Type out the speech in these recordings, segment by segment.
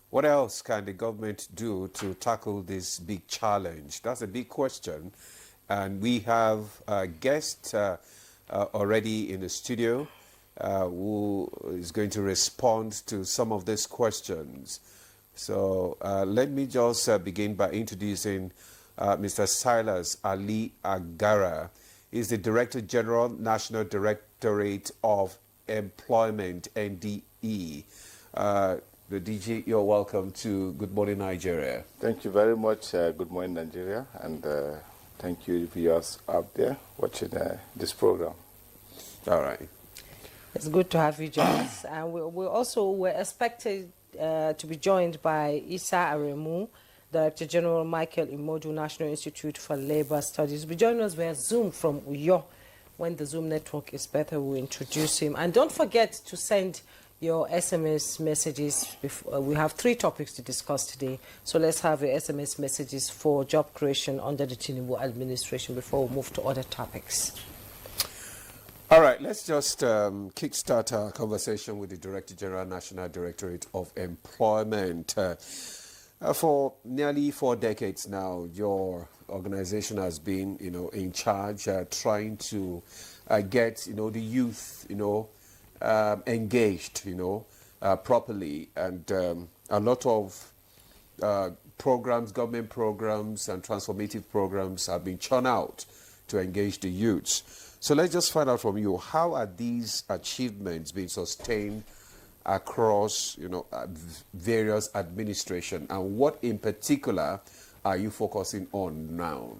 What else can the government do to tackle this big challenge? That's a big question. And we have a guest already in the studio who is going to respond to some of these questions. So let me just begin by introducing Mr. Silas Ali Agara. He's the Director General, National Directorate of Employment, NDE. The DG, you're welcome to Good Morning Nigeria. Thank you very much. Good Morning Nigeria, and thank you viewers out there watching this program. All right. It's good to have you join us. And we're expected to be joined by Isa Aremu, Director General Michael Imodu, National Institute for Labor Studies. We'll be joining us via Zoom from Uyo. When the Zoom network is better, we'll introduce him. And don't forget to send your SMS messages. We have 3 topics to discuss today. So let's have your SMS messages for job creation under the Tinubu administration before we move to other topics. All right, let's just kickstart our conversation with the Director General, National Directorate of Employment. For nearly 4 decades now, your organization has been, in charge, trying to get, the youth, engaged, properly, and a lot of programs, government programs and transformative programs have been churned out to engage the youths. So let's just find out from you, how are these achievements being sustained across, various administration, and what in particular are you focusing on now?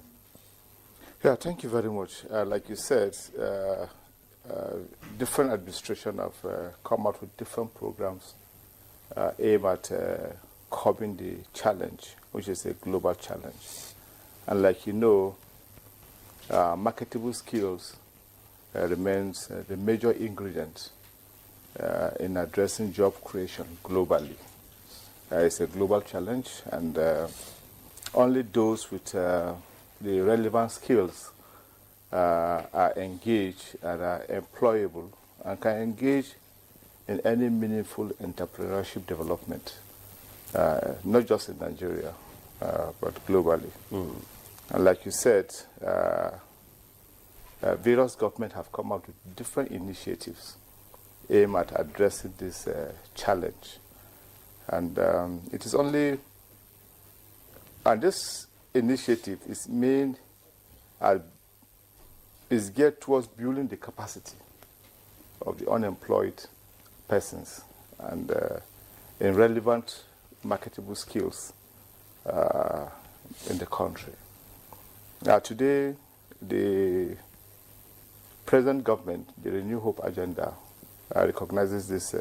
Yeah, thank you very much. Like you said, different administrations have come out with different programs aimed at curbing the challenge, which is a global challenge. And like you know, marketable skills remains the major ingredient in addressing job creation globally. It's a global challenge, and only those with the relevant skills are engaged and are employable and can engage in any meaningful entrepreneurship development, not just in Nigeria, but globally. And like you said, various governments have come out with different initiatives aimed at addressing this challenge. And it is only, and this initiative is geared towards building the capacity of the unemployed persons and in relevant marketable skills in the country. Now today, the present government, the Renew Hope agenda, recognizes this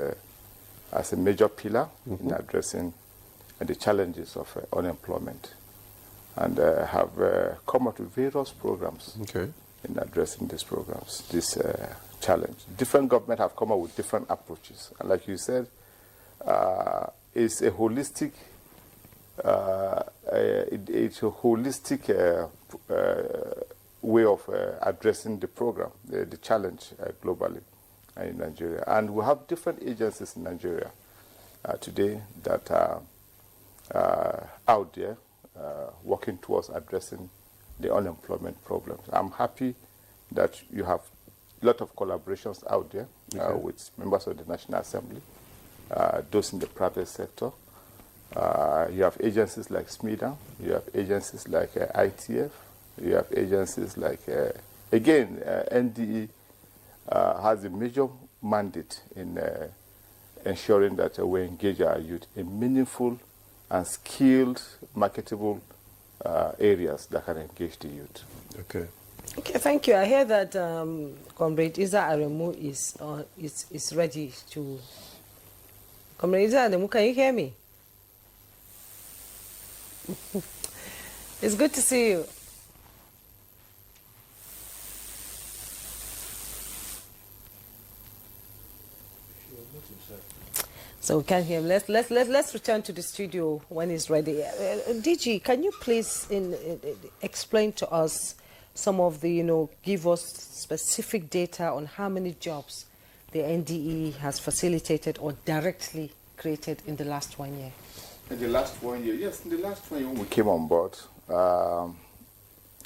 as a major pillar in addressing the challenges of unemployment, and have come up with various programs in addressing these programs, this challenge. Different governments have come up with different approaches, and like you said, it's a holistic, way of addressing the program, the challenge globally in Nigeria. And we have different agencies in Nigeria today that are out there working towards addressing the unemployment problems. I'm happy that you have a lot of collaborations out there with members of the National Assembly, those in the private sector. You have agencies like SMIDA, you have agencies like ITF, you have agencies like, again, NDE has a major mandate in ensuring that we engage our youth in meaningful and skilled, marketable areas that can engage the youth. Okay. Okay, thank you. I hear that Comrade Isa Aremu is ready to. Comrade Isa Aremu, can you hear me? It's good to see you. So we can't hear him. Let's return to the studio when he's ready. DG, can you please explain to us some of the, give us specific data on how many jobs the NDE has facilitated or directly created in the last 1 year? In the last 1 year, yes, in the last 1 year when we came on board,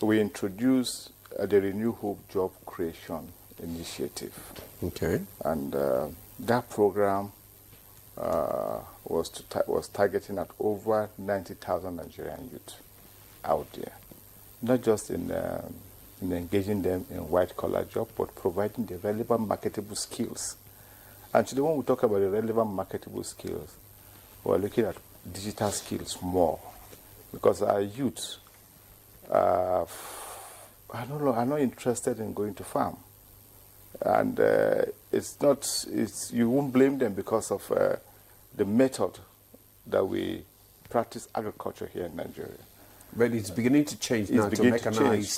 we introduced the Renew Hope Job Creation Initiative. Okay. And that program was targeting at over 90,000 Nigerian youth out there, not just in engaging them in white-collar job, but providing the relevant marketable skills. And today when we talk about the relevant marketable skills, we're looking at digital skills more, because our youth are not interested in going to farm. And you won't blame them because of the method that we practice agriculture here in Nigeria. But it's beginning to change now to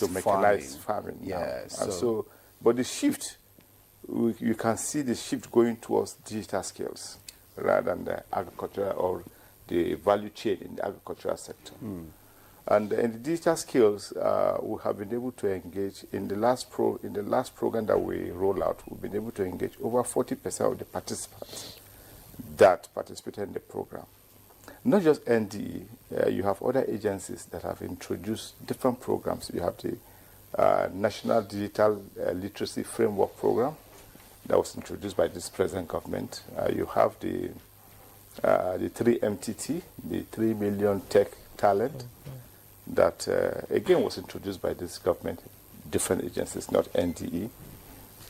mechanized farming. Yes. And so, but the shift, you can see the shift going towards digital skills rather than the agriculture or the value chain in the agricultural sector. And in the digital skills, we have been able to engage in the last program that we roll out. We've been able to engage over 40% of the participants that participated in the program. Not just NDE, you have other agencies that have introduced different programs. You have the National Digital Literacy Framework Program that was introduced by this present government. You have the 3MTT, the 3 Million Tech Talent, that again was introduced by this government, different agencies, not NDE.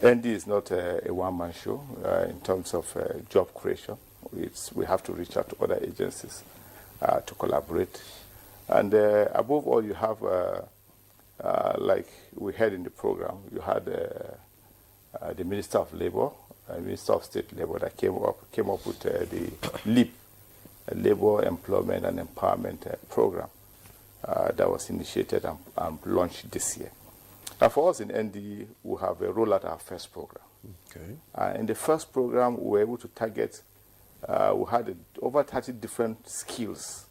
NDE is not a one-man show in terms of job creation. We have to reach out to other agencies to collaborate. And above all, you have, like we had in the program, you had the Minister of Labor, Minister of State Labor that came up with the LEAP, Labor Employment and Empowerment Program that was initiated and launched this year. And for us in NDE, we have rolled out our first program. Okay. In the first program, we were able to target, we had over 30 different skills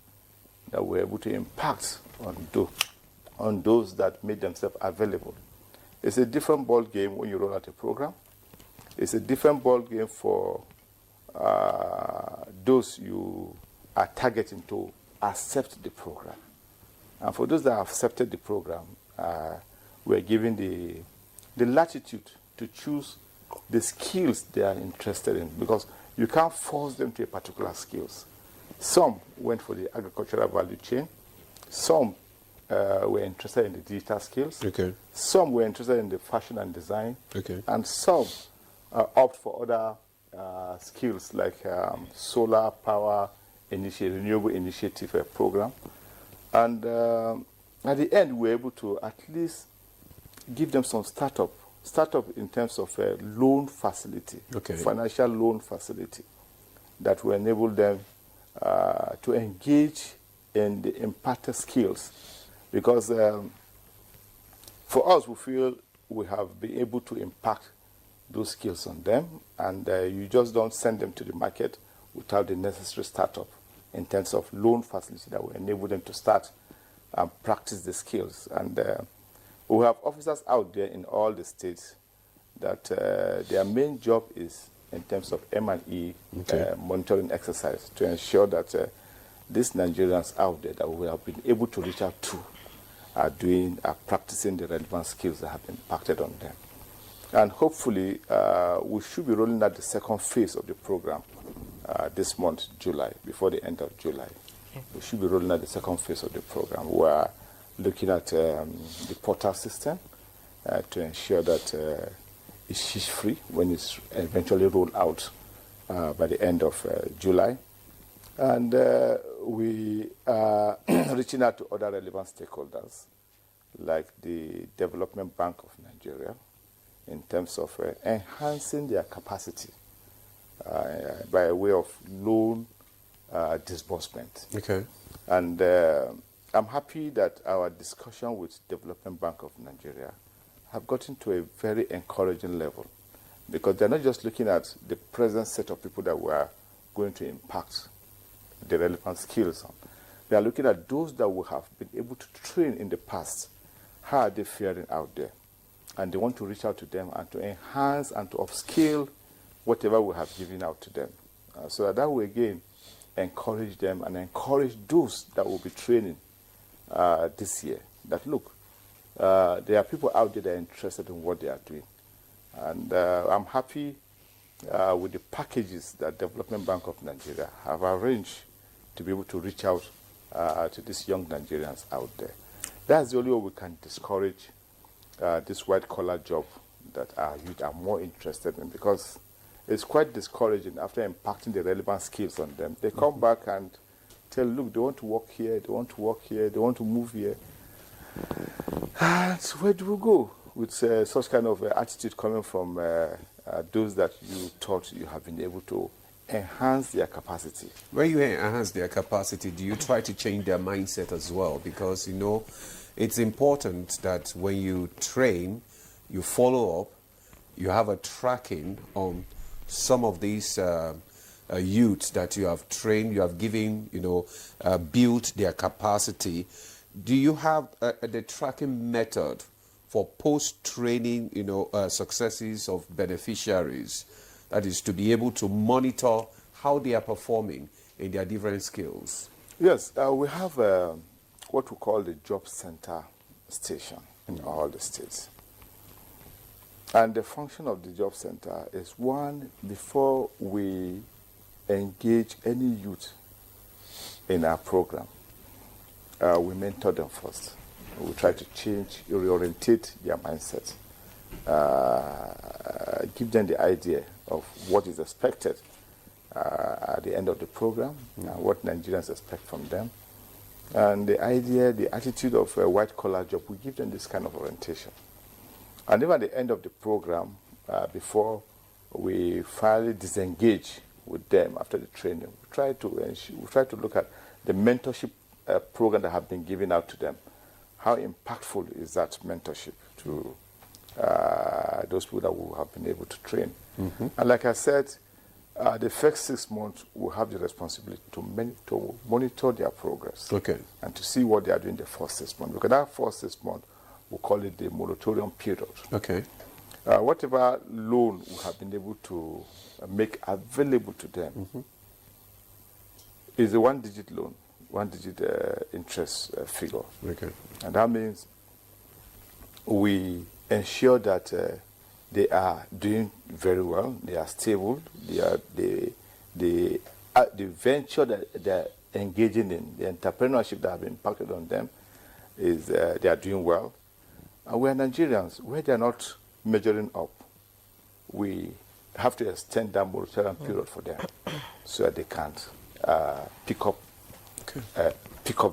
that we were able to impact on those that made themselves available. It's a different ball game when you roll out a program. It's a different ball game for those you are targeting to accept the program. And for those that have accepted the program, we're given the latitude to choose the skills they are interested in, because you can't force them to a particular skills. Some went for the agricultural value chain. Some were interested in the digital skills. Okay. Some were interested in the fashion and design. Okay. And some opt for other skills like solar power initiative, renewable initiative program. And at the end, we were able to at least give them some startup in terms of a loan facility, financial loan facility, that will enable them to engage in the imparted skills. Because for us, we feel we have been able to impact those skills on them, and you just don't send them to the market without the necessary startup in terms of loan facility that will enable them to start and practice the skills. And we have officers out there in all the states that their main job is in terms of M&E monitoring exercise to ensure that these Nigerians out there that we have been able to reach out to are practicing the relevant skills that have been impacted on them. And hopefully, we should be rolling out the second phase of the program this month, July, before the end of July. We should be rolling out the second phase of the program. We are looking at the portal system to ensure that it's fish-free when it's eventually rolled out by the end of July. And we are reaching out to other relevant stakeholders, like the Development Bank of Nigeria, in terms of enhancing their capacity by way of loan disbursement. Okay. And I'm happy that our discussion with Development Bank of Nigeria have gotten to a very encouraging level, because they're not just looking at the present set of people that we are going to impact the relevant skills on. They are looking at those that we have been able to train in the past. How are they faring out there? And they want to reach out to them and to enhance and to upscale whatever we have given out to them. So that way, again, encourage them and encourage those that will be training this year that, look, there are people out there that are interested in what they are doing. And I'm happy with the packages that Development Bank of Nigeria have arranged to be able to reach out to these young Nigerians out there. That's the only way we can discourage this white-collar job that our youth are more interested in, because it's quite discouraging after impacting the relevant skills on them. They come back and tell, look, they want to work here, they want to work here, they want to move here. And where do we go with such kind of attitude coming from those that you thought you have been able to enhance their capacity? When you enhance their capacity, do you try to change their mindset as well? Because, you know, it's important that when you train, you follow up, you have a tracking on some of these youths that you have trained, you have given, you know, built their capacity. Do you have the tracking method for post-training, you know, successes of beneficiaries? That is, to be able to monitor how they are performing in their different skills. Yes, we have what we call the job center station in all the states. And the function of the job center is, one, before we engage any youth in our program, we mentor them first. We try to change, reorientate their mindset, give them the idea of what is expected at the end of the program, and what Nigerians expect from them. And the idea, the attitude of a white-collar job, we give them this kind of orientation. And even at the end of the program, before we finally disengage with them after the training, we try to look at the mentorship program that have been given out to them. How impactful is that mentorship to those people that we have been able to train? And like I said, the first 6 months will have the responsibility to monitor their progress, and to see what they are doing the first 6 months. Because that first 6 months, we call it the moratorium period. Whatever loan we have been able to make available to them is a one-digit loan, one-digit interest figure. And that means we ensure that they are doing very well, they are stable, the venture that they're engaging in, the entrepreneurship that have been impacted on them, is they are doing well. And we are Nigerians, where they are not measuring up, we have to extend that moratorium period for them so that they can't pick up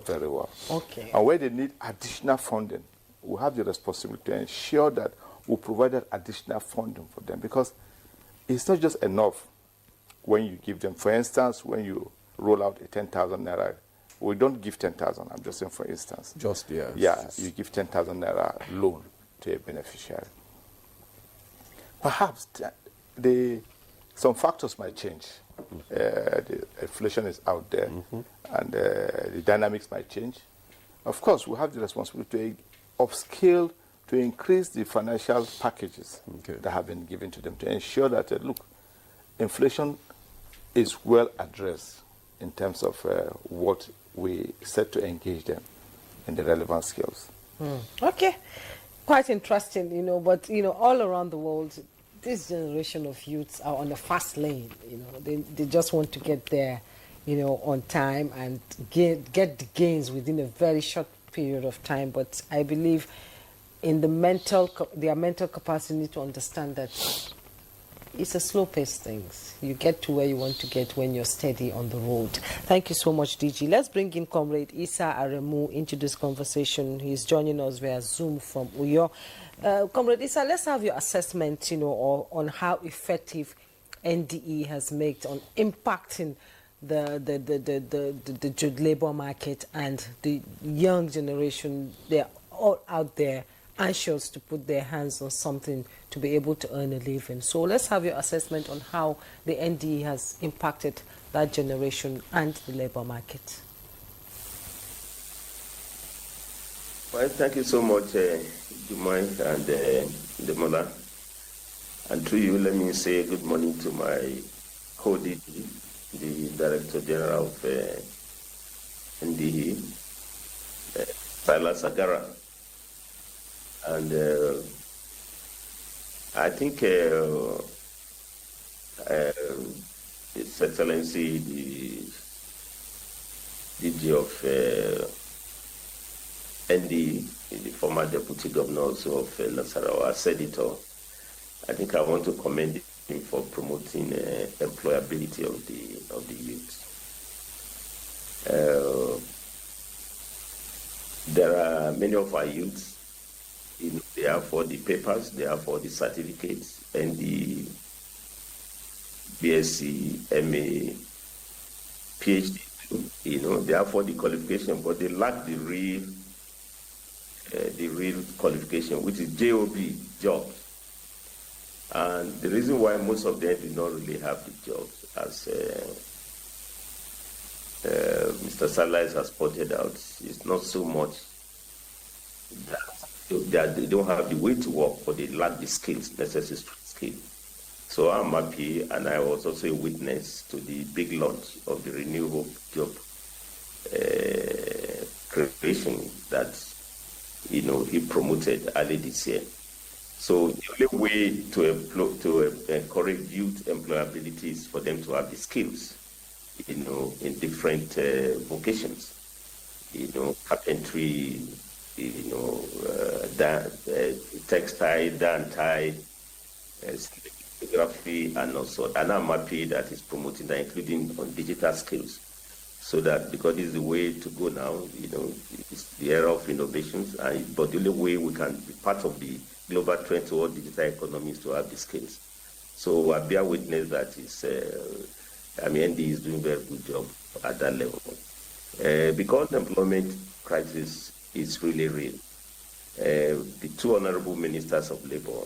very well. And where they need additional funding, we have the responsibility to ensure that we provide that additional funding for them, because it's not just enough when you give them. For instance, when you roll out a 10,000 naira, we don't give 10,000. I'm just saying, for instance. Yeah, you give 10,000 naira loan to a beneficiary. Perhaps some factors might change. The inflation is out there, and the dynamics might change. Of course, we have the responsibility to upscale, to increase the financial packages that have been given to them, to ensure that, look, inflation is well addressed in terms of what we set to engage them in the relevant skills. Okay, quite interesting, you know, but, you know, all around the world, this generation of youths are on a fast lane, you know, they just want to get there, you know, on time and get the gains within a very short period of time. But I believe in their mental capacity to understand that it's a slow-paced thing. You get to where you want to get when you're steady on the road. Thank you so much, DG. Let's bring in Comrade Issa Aremu into this conversation. He's joining us via Zoom from Uyo. Comrade Issa, let's have your assessment, you know, on how effective NDE has made on impacting the labor market and the young generation. They're all out there anxious to put their hands on something to be able to earn a living. So let's have your assessment on how the NDE has impacted that generation and the labor market. Well, thank you so much, Jumai and Demola. And to you, let me say good morning to my co-DG, the Director General of NDE, Silas Agara. And I think His Excellency, the DG of NDE, the former Deputy Governor also of Nasarawa, said it all. I think I want to commend him for promoting employability of the youth. There are many of our youths, they are for the papers, they are for the certificates, and the BSc, MA, PhD, they are for the qualification, but they lack the real qualification, which is JOB, jobs. And the reason why most of them do not really have the jobs, as Mr. Salas has pointed out, is not so much that they don't have the way to work, but they lack the skills, necessary skills. So I'm happy, and I was also a witness to the big launch of the renewable job creation that he promoted early this year. So the only way to encourage youth employability is for them to have the skills, in different vocations, carpentry, textile, dye, photography, and also. And I'm happy that it's promoting that, including on digital skills, so that because it's the way to go now, it's the era of innovations, but the only way we can be part of the global trend toward digital economy is to have the skills. So I bear witness that ND is doing a very good job at that level. Because the employment crisis is really real, the two honorable ministers of labor,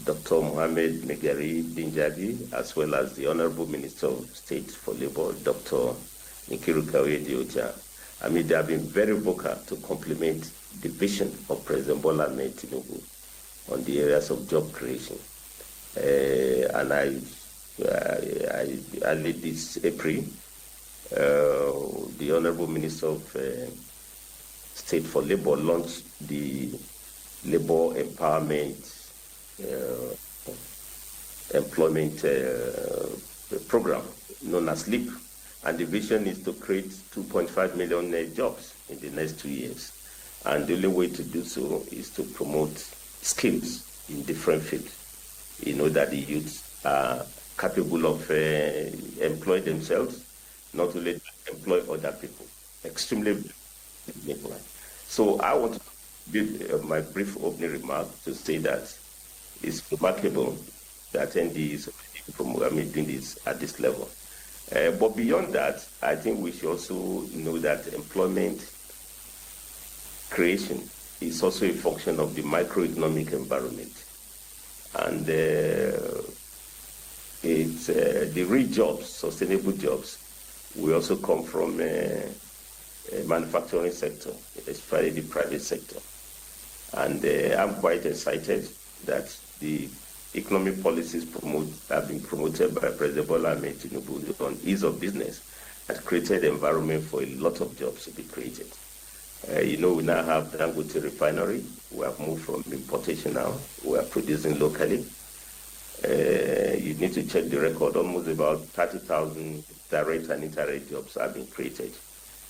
Dr. Mohammed Megari Dinjabi, as well as the Honorable Minister of State for Labor, Dr. Nkiru Dioja. They have been very vocal to complement the vision of President Bola Ahmed Tinubu on the areas of job creation. And I led this April, the Honorable Minister of State for Labor launched the Labor Empowerment Employment Program, known as LEAP. And the vision is to create 2.5 million jobs in the next 2 years. And the only way to do so is to promote skills in different fields, that the youths are capable of employing themselves, not only employ other people. Extremely important. So I want to give my brief opening remark to say that it's remarkable that ND is doing this at this level. But beyond that, I think we should also know that employment creation is also a function of the microeconomic environment. And the real jobs, sustainable jobs, will also come from manufacturing sector, especially the private sector. And I'm quite excited that the economic policies have been promoted by President Bola Ahmed Tinubu on ease of business has created an environment for a lot of jobs to be created. We now have Dangote refinery. We have moved from importation now. We are producing locally. You need to check the record. Almost about 30,000 direct and indirect jobs have been created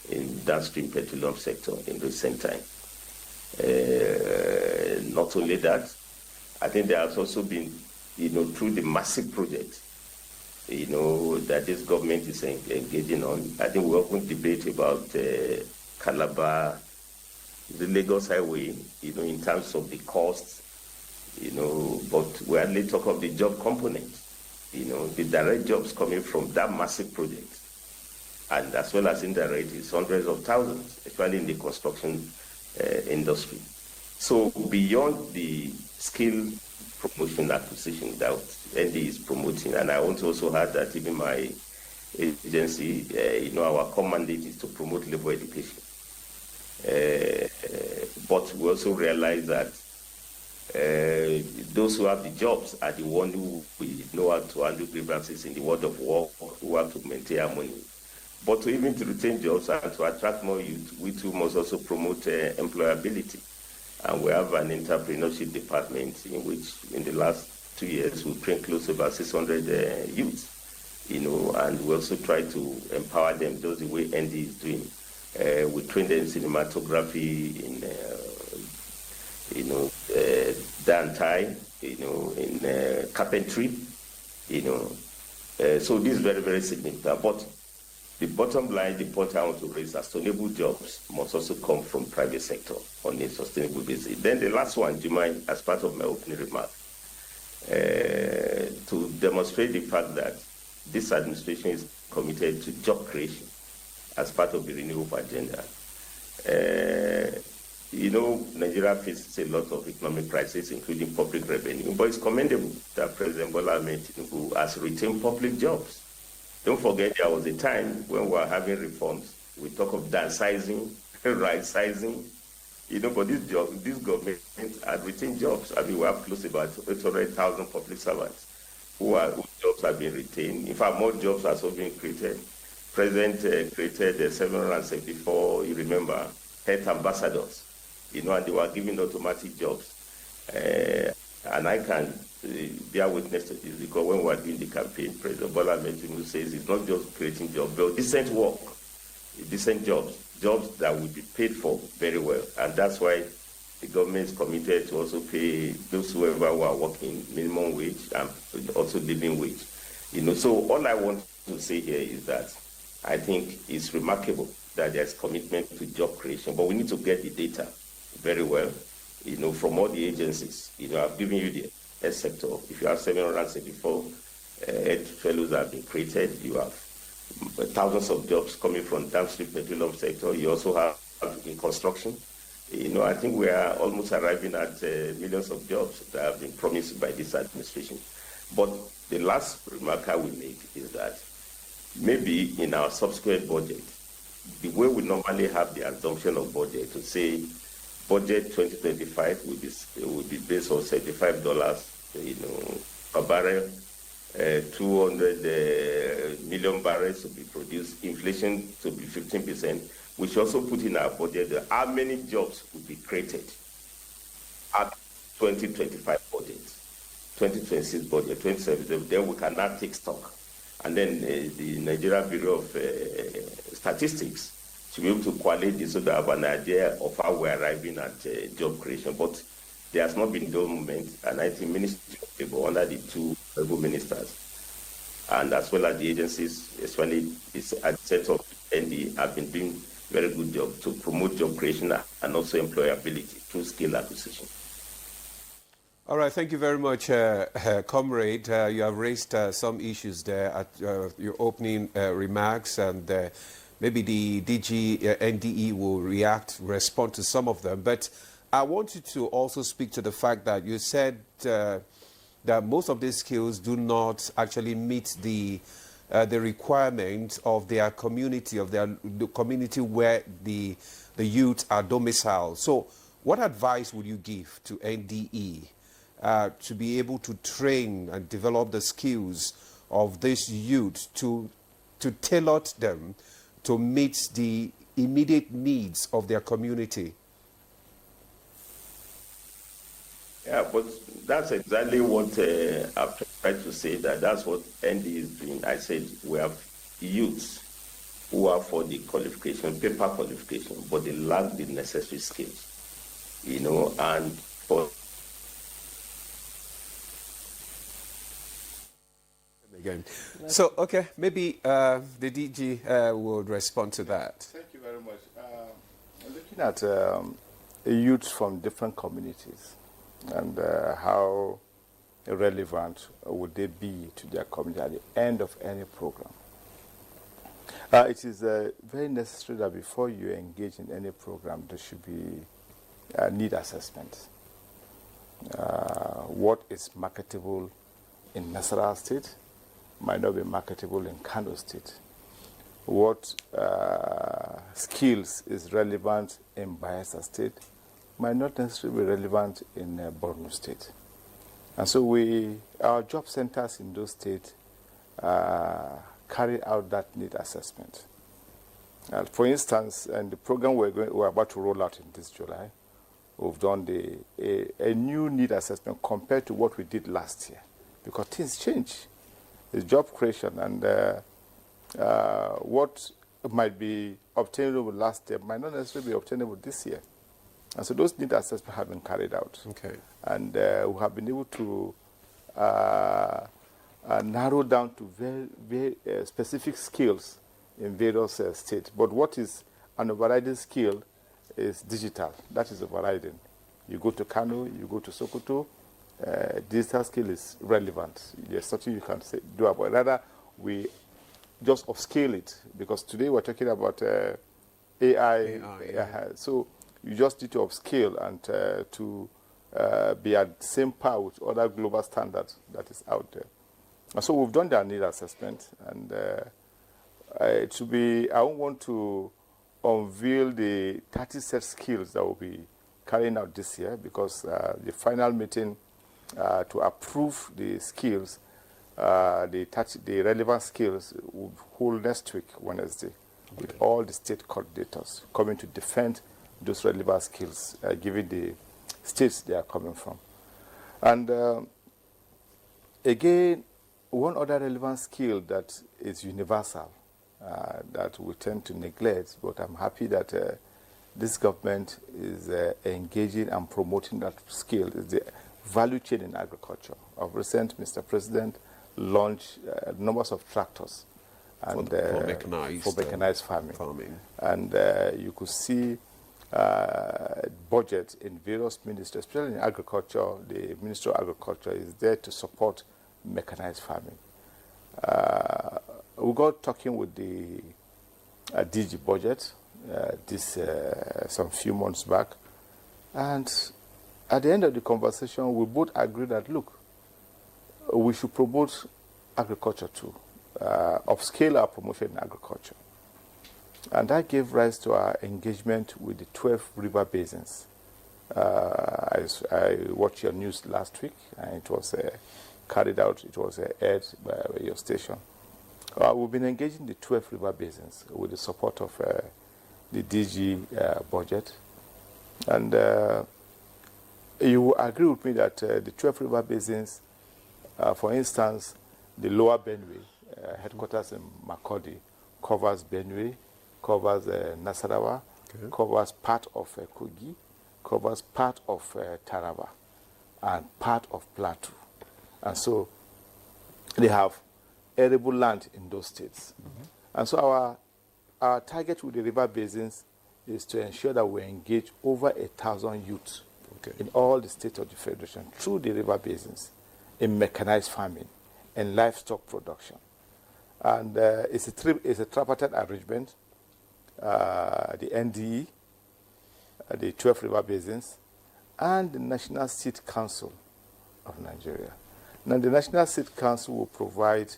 in downstream petroleum sector in recent time. Not only that, I think there has also been, through the massive project, that this government is engaging on. I think we often debate about Calabar, the Lagos Highway, in terms of the costs, but we hardly talk of the job component, the direct jobs coming from that massive project. And as well as indirect, it's hundreds of thousands, especially in the construction industry. So beyond the skill promotion acquisition that ND is promoting, and I want to also add that even my agency, our core mandate is to promote labor education. But we also realize that Those who have the jobs are the ones who we know how to handle grievances in the world of work, who have to maintain harmony. But to even to retain jobs and to attract more youth, we too must also promote employability. And we have an entrepreneurship department in which, in the last 2 years, we've trained close to about 600 youths, and we also try to empower them, just the way ND is doing. We train them in cinematography, dye, in carpentry, so this is very, very significant. But the bottom line, the point I want to raise, sustainable jobs must also come from private sector on a sustainable basis. Then the last one, do you mind, as part of my opening remark, to demonstrate the fact that this administration is committed to job creation as part of the renewable agenda. Nigeria faces a lot of economic crisis, including public revenue, but it's commendable that President Bola Ahmed Tinubu has retained public jobs. Don't forget, there was a time when we were having reforms. We talk of downsizing, right-sizing, but this government had retained jobs. I mean, we have close to about 800,000 public servants whose jobs have been retained. In fact, more jobs are also being created. President created 774, you remember, health ambassadors, and they were given automatic jobs. And I can bear witness to this because when we were doing the campaign, President Bola Ahmed Tinubu says it's not just creating jobs, but decent work, decent jobs that will be paid for very well. And that's why the government is committed to also pay those who are working minimum wage and also living wage. So all I want to say here is that I think it's remarkable that there's commitment to job creation, but we need to get the data very well, from all the agencies. I've given you the health sector. If you have 774 health fellows that have been created, you have thousands of jobs coming from downstream petroleum sector. You also have in construction. I think we are almost arriving at millions of jobs that have been promised by this administration. But the last remark I will make is that maybe in our subsequent budget, the way we normally have the assumption of budget to say budget 2025 will be based on $75, per barrel, 200 million barrels to be produced, inflation to be 15%. We should also put in our budget how many jobs will be created at 2025 budget, 2026 budget, 2027. Then we can now take stock. And then the Nigerian Bureau of Statistics to be able to collate this so that I have an idea of how we're arriving at job creation. But there has not been no movement, and I think Ministry of Labour under the two federal ministers, and as well as the agencies, especially at the set of ND, have been doing very good job to promote job creation and also employability through skill acquisition. All right, thank you very much, Comrade. You have raised some issues there at your opening remarks, and maybe the DG NDE will respond to some of them. But I want you to also speak to the fact that you said that most of these skills do not actually meet the requirement of their community, the community where the youth are domiciled. So what advice would you give to NDE to be able to train and develop the skills of this youth to tailor them to meet the immediate needs of their community? Yeah, but that's exactly what I've tried to say, that's what ND is doing. I said we have youths who are for the qualification, paper qualification, but they lack the necessary skills, and for again. So, okay, maybe the DG will respond to that. Thank you very much. Looking at youths from different communities and how relevant would they be to their community at the end of any program. It is very necessary that before you engage in any program, there should be need assessment. What is marketable in Nasarawa State might not be marketable in Kano State. What skills is relevant in Bayelsa State might not necessarily be relevant in Borno State. And so our job centers in those states carry out that need assessment. For instance, in the program we're about to roll out in this July, we've done a new need assessment compared to what we did last year, because things change. It's job creation, and what might be obtainable last year might not necessarily be obtainable this year. And so those need assessments have been carried out. Okay. And we have been able to narrow down to very specific skills in various states. But what is an overriding skill is digital. That is overriding. You go to Kano, you go to Sokoto, digital skill is relevant. There's something you can do about it. Rather, we just upscale it, because today we're talking about AI. Yeah. So you just need to upscale and to be at the same par with other global standards that is out there. And so we've done that need assessment, and I don't want to unveil the 30 set skills that will be carrying out this year, because the final meeting to approve the skills, the relevant skills, will hold next week, Wednesday, with all the state coordinators coming to defend those relevant skills, given the states they are coming from. And again, one other relevant skill that is universal, that we tend to neglect, but I'm happy that this government is engaging and promoting that skill, is the value chain in agriculture. Of recent, Mr. President launched numbers of tractors and for mechanized farming. And you could see budget in various ministries, especially in agriculture. The Ministry of Agriculture is there to support mechanized farming. We got talking with the DG budget some few months back, and at the end of the conversation, we both agreed that, look, we should promote agriculture too, upscale our promotion in agriculture. And that gave rise to our engagement with the 12 river basins. I watched your news last week, and it was carried out, it was aired by your station. We've been engaging the 12 river basins with the support of the DG budget. And you will agree with me that the 12 river basins, for instance, the lower Benue, headquarters in Makurdi, covers Benue, covers Nasarawa, covers part of Kogi, covers part of Taraba, and part of Plateau. And so they have arable land in those states. And so our target with the river basins is to ensure that we engage over 1,000 youths in all the states of the Federation through the river basins in mechanized farming and livestock production. And it's a tripartite arrangement, the NDE, the 12 river basins, and the National Seed Council of Nigeria. Now, the National Seed Council will provide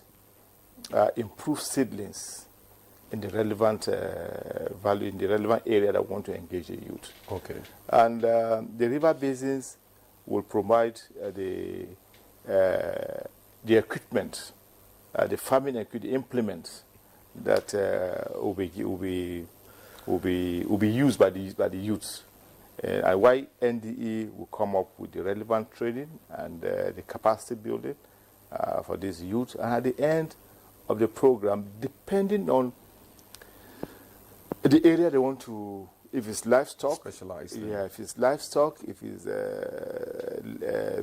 improved seedlings in the relevant value, in the relevant area that want to engage the youth. Okay. And the river basins will provide the equipment, the farming equipment, the implements that will be used by the youths. And why NDE will come up with the relevant training and the capacity building for these youths. And at the end of the program, depending on the area they want to, if it's livestock, specialized. Yeah, if it's livestock, if it's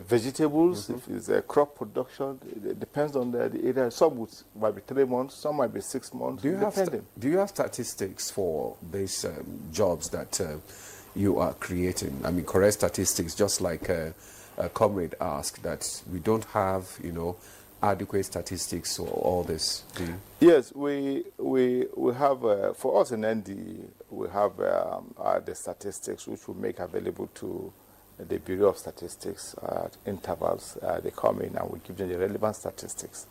vegetables, if it's crop production, it depends on the area. Some might be 3 months, some might be 6 months. Do you have statistics for these jobs that you are creating? I mean, correct statistics, just like a comrade asked, that we don't have, adequate statistics for all this. Yes, we have, for us in ND, we have the statistics which we make available to the Bureau of Statistics at intervals. They come in and we give them the relevant statistics.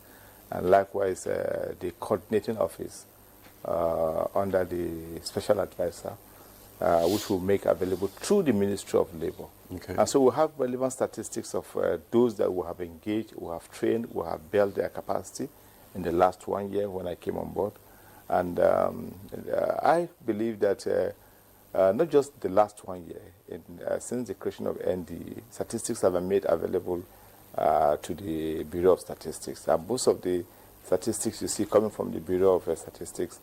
And likewise, the coordinating office under the special advisor which we'll make available through the Ministry of Labour. Okay. And so we'll have relevant statistics of those that we have engaged, we have trained, we have built their capacity in the last 1 year when I came on board. And I believe that not just the last 1 year, since the creation of NDE, statistics have been made available to the Bureau of Statistics. And most of the statistics you see coming from the Bureau of Statistics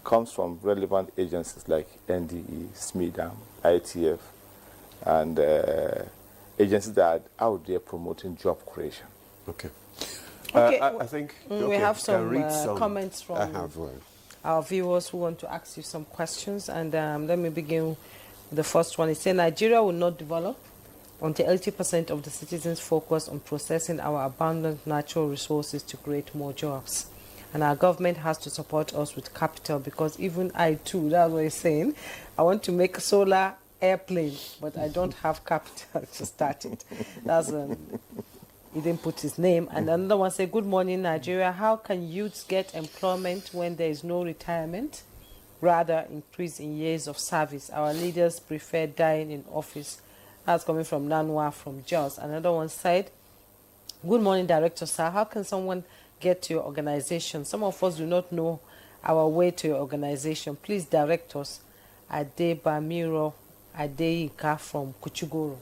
comes from relevant agencies like NDE, SMIDAM, ITF, and agencies that are out there promoting job creation. Okay. Okay, I think we have some comments from I have one. our viewers who want to ask you some questions. And let me begin with the first one. It says, Nigeria will not develop until 80% of the citizens focus on processing our abundant natural resources to create more jobs. And our government has to support us with capital, because even I too, that's what he's saying, I want to make a solar airplane, but I don't have capital to start it. That's he didn't put his name. And another one said, good morning, Nigeria. How can youths get employment when there is no retirement? Rather, increase in years of service. Our leaders prefer dying in office. That's coming from Nanwa from Jos. Another one said, good morning, Director Sir. How can someone get to your organization? Some of us do not know our way to your organization. Please direct us. Adebamiro Adeyika from Kuchugoro.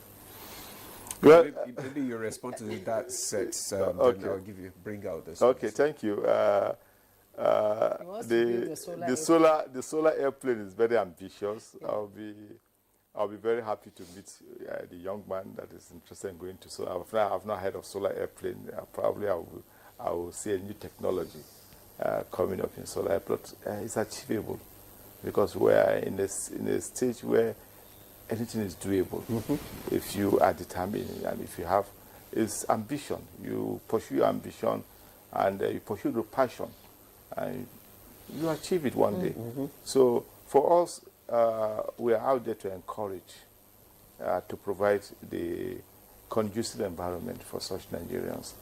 Well, maybe you respond to that set. Okay. Then I'll bring out this. Okay, thank you. The solar airplane is very ambitious. Yeah. I'll be very happy to meet the young man that is interested in going to solar. I've not heard of solar airplane. Probably I will see a new technology coming up in solar airplane. It's achievable because we are in a stage where anything is doable if you are determined and if you have ambition. You pursue ambition and you pursue the passion and you achieve it one day. So for us, we are out there to encourage, to provide the conducive environment for such Nigerians.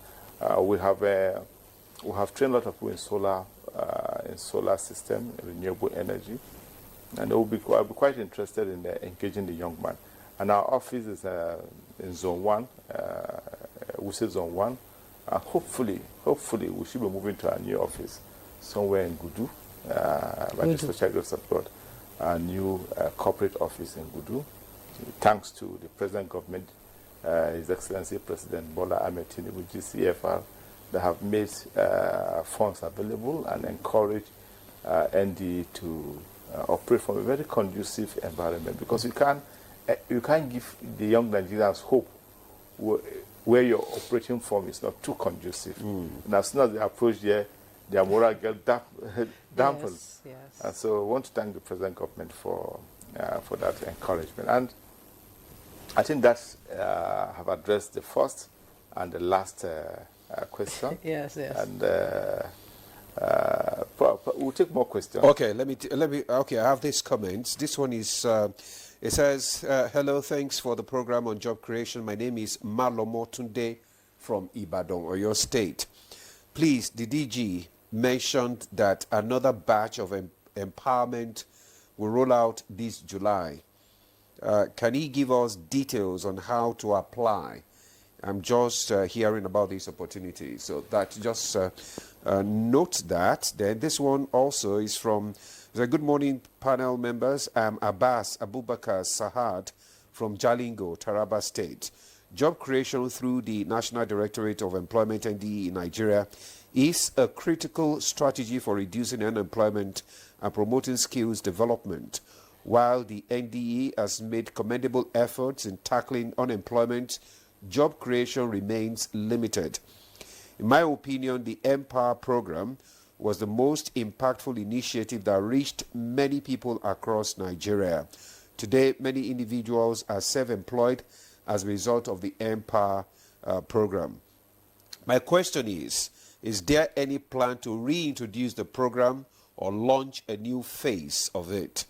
We have trained a lot of people in solar system, renewable energy, and I'll be quite interested in engaging the young man. And our office is in Zone 1, we say Zone 1, and hopefully we should be moving to our new office somewhere in Gudu, by the special grace of God, our new corporate office in Gudu, thanks to the present government, His Excellency President Bola Ahmed Tinubu, GCFR, that have made funds available and encourage NDE to operate from a very conducive environment, because you can't give the young Nigerians hope where you're operating from is not too conducive. And as soon as they approach there, their morale gets dampened. Yes, yes. And so I want to thank the present government for that encouragement. And I think that have addressed the first and the last question. Yes. And we'll take more questions. Okay, let me. Okay, I have this comment. This one is. It says, "Hello, thanks for the program on job creation. My name is Malomo Tunde from Ibadan, or your state. Please, the DG mentioned that another batch of empowerment will roll out this July. Can he give us details on how to apply? I'm just hearing about this opportunity. So that just note that. Then this one also is from, good morning panel members. I'm Abbas Abubakar Sahad from Jalingo, Taraba State. Job creation through the National Directorate of Employment NDE in Nigeria is a critical strategy for reducing unemployment and promoting skills development. While the NDE has made commendable efforts in tackling unemployment, job creation remains limited. In my opinion, the Empower program was the most impactful initiative that reached many people across Nigeria. Today, many individuals are self-employed as a result of the Empower program. My question is there any plan to reintroduce the program or launch a new phase of it?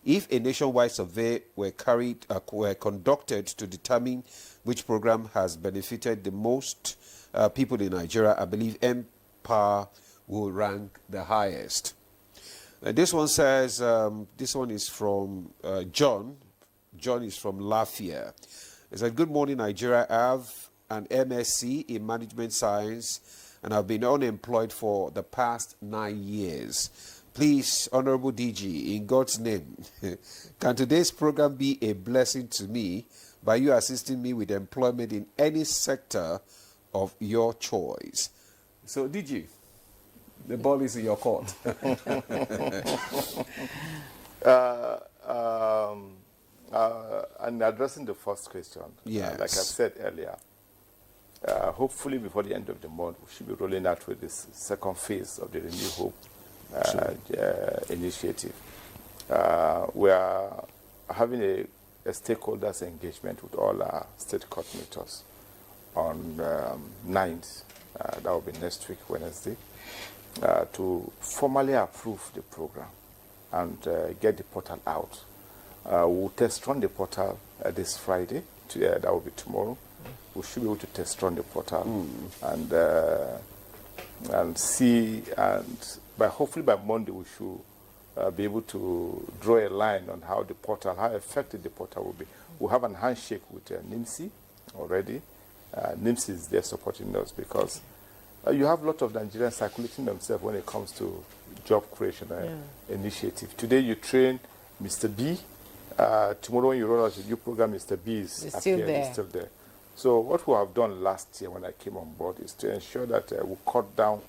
If a nationwide survey were conducted to determine which program has benefited the most people in Nigeria, I believe Empower will rank the highest. This one says, this one is from John. John is from Lafayette. He said, good morning, Nigeria. I have an MSc in Management Science and I've been unemployed for the past 9 years. Please, Honorable DG, in God's name, can today's program be a blessing to me by you assisting me with employment in any sector of your choice? So, DG, the ball is in your court. And addressing the first question, yes. Like I said earlier, hopefully before the end of the month, we should be rolling out with this second phase of the Renew Hope initiative. We are having a stakeholders engagement with all our state coordinators on 9th, that will be next week, Wednesday, to formally approve the program and get the portal out. We'll test run the portal this Friday. That will be tomorrow. We should be able to test run the portal and see, and hopefully by Monday we should be able to draw a line on how the portal, how effective the portal will be. We'll have a handshake with NIMSI already. NIMSI is there supporting us because you have a lot of Nigerians circulating themselves when it comes to job creation initiative. Today you train Mr. B. Tomorrow when you roll out a new program, Mr. B is still there. So what we have done last year when I came on board is to ensure that we cut down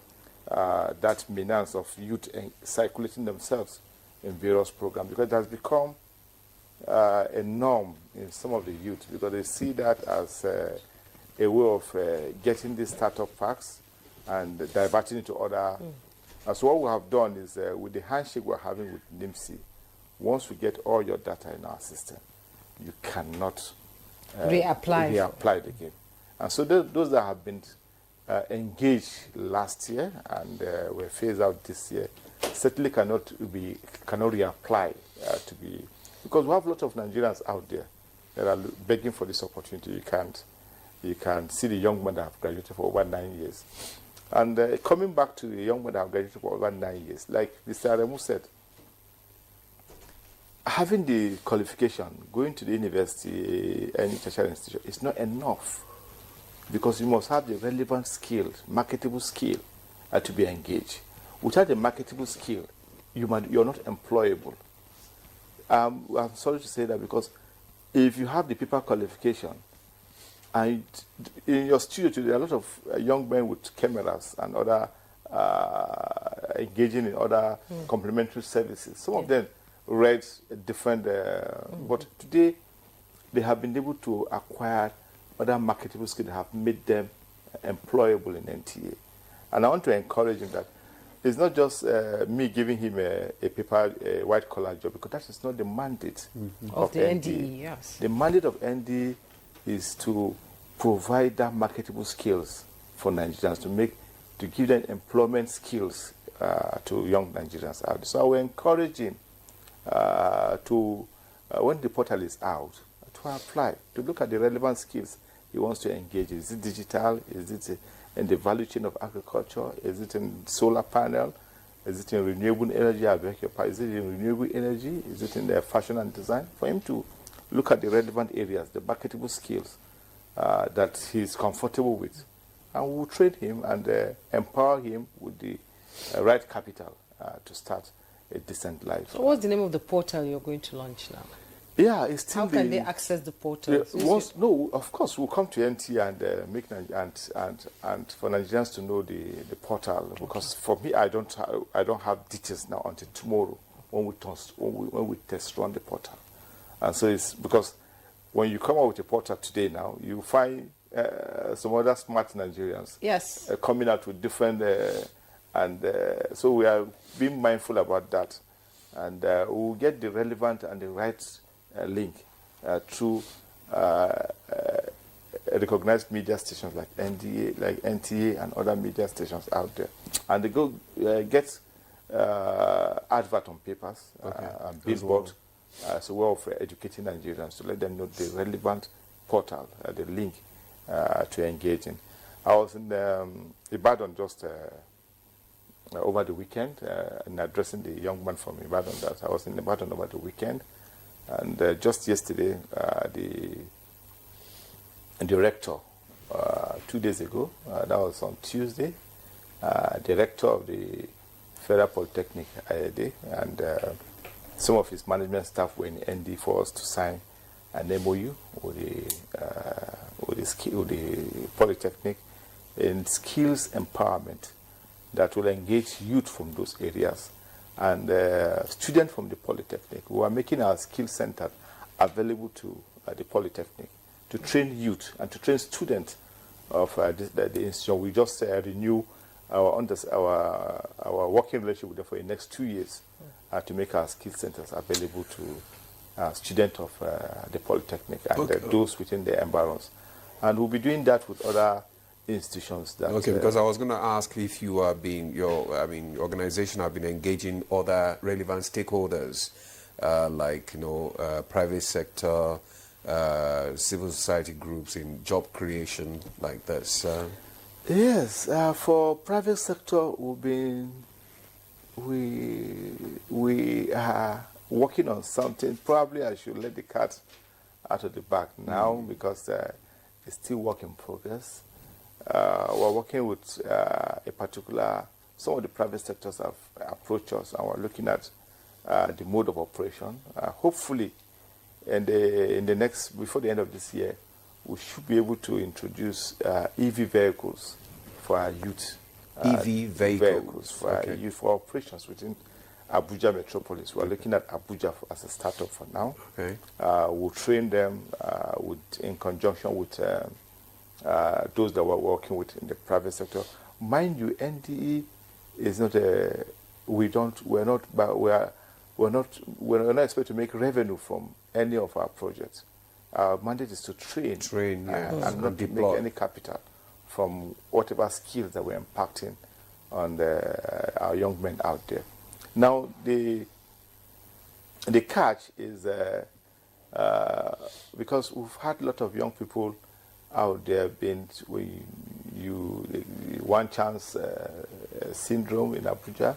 that menace of youth circulating themselves in various programs, because it has become a norm in some of the youth, because they see that as a way of getting these startup packs and diverting it to other. And so what we have done is with the handshake we're having with NIMSI, once we get all your data in our system, you cannot reapply it again. And so those that have been engaged last year and were phased out this year certainly cannot reapply because we have a lot of Nigerians out there that are begging for this opportunity. You can see the young men that have graduated for over 9 years. And coming back to the young men that have graduated for over 9 years, like Mr. Aremu said, having the qualification, going to the university, any tertiary institution, is not enough, because you must have the relevant skill, marketable skill, to be engaged. Without the marketable skill, you're not employable. I'm sorry to say that, because if you have the paper qualification, and in your studio today, there are a lot of young men with cameras and other engaging in other complementary services. Some of them read different, but today they have been able to acquire other marketable skills that have made them employable in NTA. And I want to encourage him that it's not just me giving him a paper, a white-collar job, because that is not the mandate of the NDE. Yes. The mandate of NDE is to provide that marketable skills for Nigerians, to give them employment skills to young Nigerians out there. So I will encourage him when the portal is out, to apply, to look at the relevant skills he wants to engage in. Is it digital? Is it in the value chain of agriculture? Is it in solar panel? Is it in renewable energy? Is it in renewable energy? Is it in the fashion and design? For him to look at the relevant areas, the marketable skills that he's comfortable with. And we'll train him and empower him with the right capital to start a decent life. So what's the name of the portal you're going to launch now? Yeah, it's still. How can they access the portal? No, of course, we'll come to NTA and make and for Nigerians to know the portal. Because for me, I don't have details now until tomorrow when we test run the portal. And so it's because when you come out with a portal today now, you find some other smart Nigerians coming out with different. So we are being mindful about that, and we'll get the relevant and the right link through recognized media stations like NTA and other media stations out there, and they go get advert on papers and billboard. So we're for educating Nigerians to let them know the relevant portal, the link to engage in. I was in Ibadan just over the weekend in addressing the young man from Ibadan. That I was in Ibadan over the weekend, and just yesterday, the rector, 2 days ago, that was on Tuesday, the rector of the Federal Polytechnic IAD and some of his management staff were in ND for us to sign an MOU with the Polytechnic in skills empowerment that will engage youth from those areas and students from the Polytechnic. We are making our skill center available to the Polytechnic to train youth and to train students of the institution. We just renew our working relationship with them for the next 2 years to make our skill centers available to students of the Polytechnic and those within the environs. And we'll be doing that with other institutions. That, okay, because I was going to ask if you are being, your organization have been engaging other relevant stakeholders, like, private sector, civil society groups in job creation like this. Yes, for private sector, we are working on something. Probably I should let the cat out of the bag now because it's still work in progress. We're working with some of the private sectors have approached us, and we're looking at the mode of operation. Hopefully, before the end of this year, we should be able to introduce EV vehicles for our youth. EV vehicles for our youth, for operations within Abuja metropolis. We're looking at Abuja as a startup for now. Okay. We'll train them in conjunction with those that we're working with in the private sector. Mind you, NDE is not we're not expected to make revenue from any of our projects. Our mandate is to train and not to make any capital from whatever skills that we're impacting on our young men out there. Now, the catch is because we've had a lot of young people out there one chance syndrome in Abuja,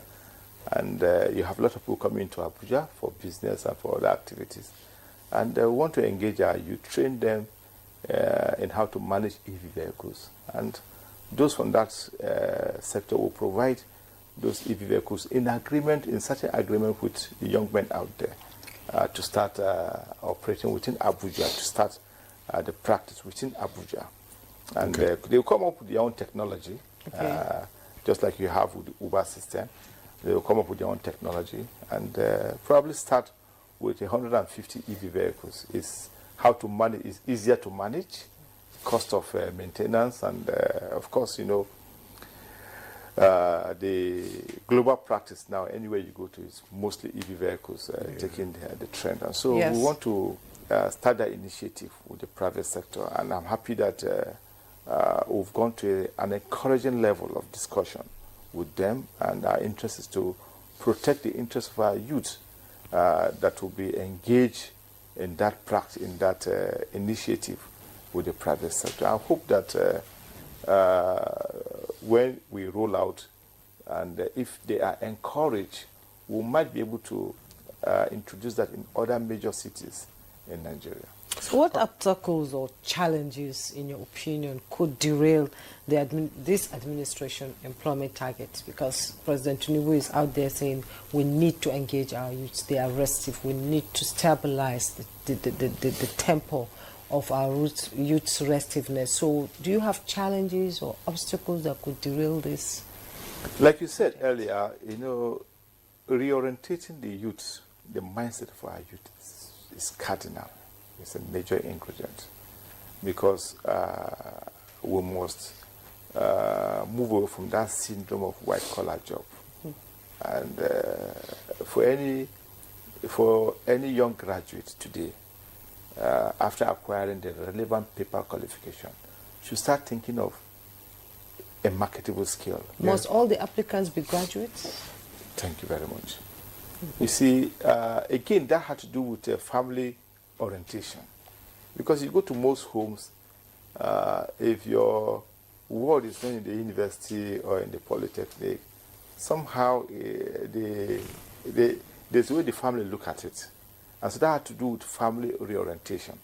and you have a lot of people coming into Abuja for business and for other activities. And we want to engage our youth, train them in how to manage EV vehicles. And those from that sector will provide those EV vehicles in such an agreement with the young men out there to start operating within Abuja, to start the practice within Abuja. And they'll come up with their own technology, just like you have with the Uber system. They'll come up with their own technology and probably start with 150 EV vehicles. Is how to manage is easier to manage, cost of maintenance, and of course, the global practice now, anywhere you go to, is mostly EV vehicles taking the trend. And so we want to start that initiative with the private sector, and I'm happy that we've gone to an encouraging level of discussion with them, and our interest is to protect the interests of our youth that will be engaged in that practice, in that initiative with the private sector. I hope that when we roll out, and if they are encouraged, we might be able to introduce that in other major cities in Nigeria. So what obstacles or challenges, in your opinion, could derail this administration employment targets? Because President Tinubu is out there saying we need to engage our youths. They are restive. We need to stabilize the tempo of our youth's restiveness. So do you have challenges or obstacles that could derail this? Like you said earlier, reorientating the youth, the mindset for our youth is cardinal. It's a major ingredient because we must move away from that syndrome of white-collar job. And for any young graduate today, after acquiring the relevant paper qualification, should start thinking of a marketable skill. Must all the applicants be graduates? Thank you very much. You see, again, that had to do with family orientation. Because you go to most homes, if your ward is not in the university or in the polytechnic, somehow there's the way the family look at it. And so that had to do with family reorientation.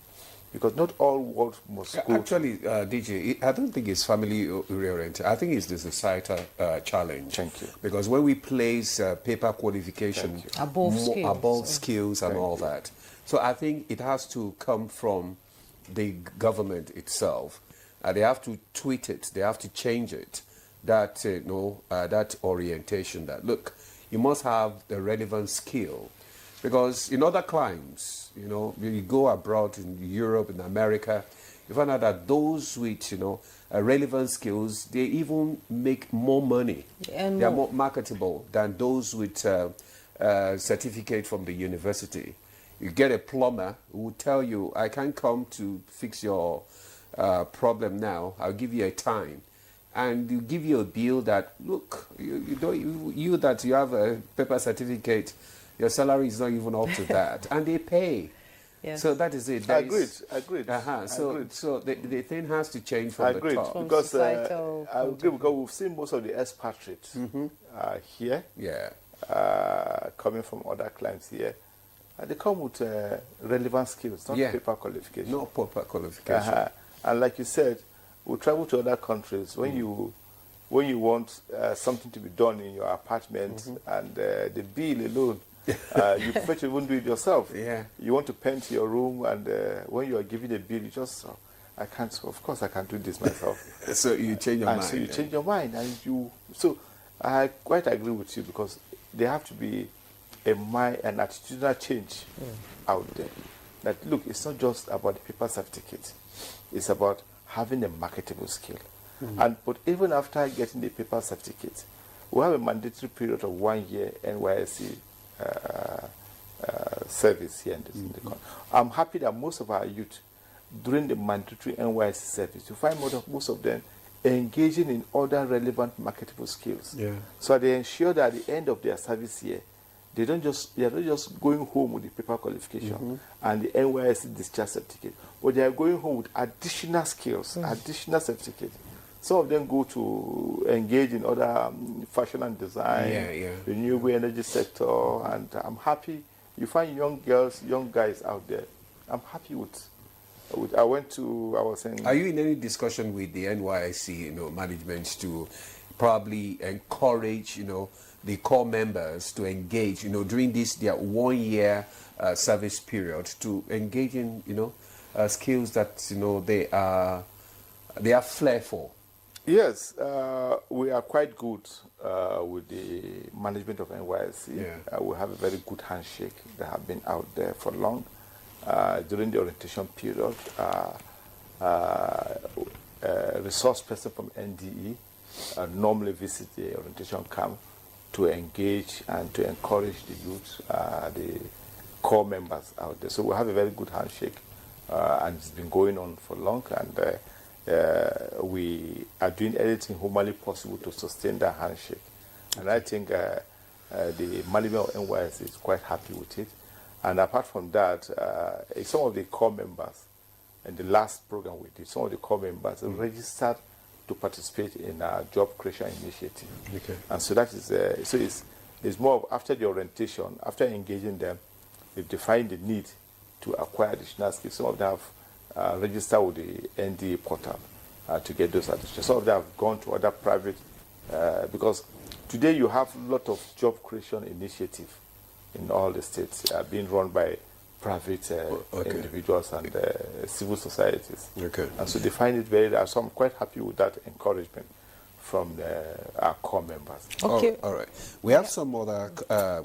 Because not all work must go. Actually, DJ, I don't think it's family oriented. I think it's the societal challenge. Thank you. Because when we place paper qualification above skills and all that, so I think it has to come from the government itself. They have to tweak it. They have to change it. That that orientation. That look, you must have the relevant skill. Because in other climes, you go abroad in Europe, in America, you find out that those with, relevant skills, they even make more money. And they are more marketable than those with certificate from the university. You get a plumber who will tell you, I can't come to fix your problem now. I'll give you a time. And you give you a bill that, look, you have a paper certificate, your salary is not even up to that, and they pay. Yes. So that is it. Agreed. So the thing has to change from the top. Because I agree, because we've seen most of the expatriates here, coming from other clients here. They come with relevant skills, not paper qualification. No paper qualification. And like you said, we travel to other countries. When you want something to be done in your apartment and the bill alone, you prefer to even do it yourself. Yeah. You want to paint your room, and when you are given a bill, you just, I can't do this myself. So you change your mind. So you change your mind, so I quite agree with you, because there have to be an attitudinal change out there. That look, it's not just about the paper certificate. It's about having a marketable skill. But even after getting the paper certificate, we have a mandatory period of 1 year NYSC service here in the country. I'm happy that most of our youth, during the mandatory NYSC service, you find most of them engaging in other relevant marketable skills. Yeah. So they ensure that at the end of their service year, they are not just going home with the paper qualification and the NYSC discharge certificate, but they are going home with additional skills, additional certificates. Some of them go to engage in other fashion and design, renewable energy sector, and I'm happy. You find young girls, young guys out there. I'm happy with I was saying... Are you in any discussion with the NYSC, management to probably encourage, the core members to engage, during their 1 year service period, to engage in, skills that, they are flair for? Yes, we are quite good with the management of NYSC. Yeah. We have a very good handshake that have been out there for long. During the orientation period, resource person from NDE normally visit the orientation camp to engage and to encourage the youth, the core members out there. So we have a very good handshake, and it's been going on for long, and we are doing everything humanly possible to sustain that handshake. And I think the management of NYS is quite happy with it. And apart from that, some of the core members, in the last program we did, some of the core members registered to participate in a job creation initiative. Okay. And so that is, it's more of after the orientation, after engaging them, they've defined the need to acquire additional skills. Some of them have registered with the NDA portal to get those additional. Some of them have gone to other private, because today you have a lot of job creation initiative in all the states being run by private individuals and civil societies. Okay. And so they find it very, so I'm quite happy with that encouragement from our core members. Okay. All right. We have some other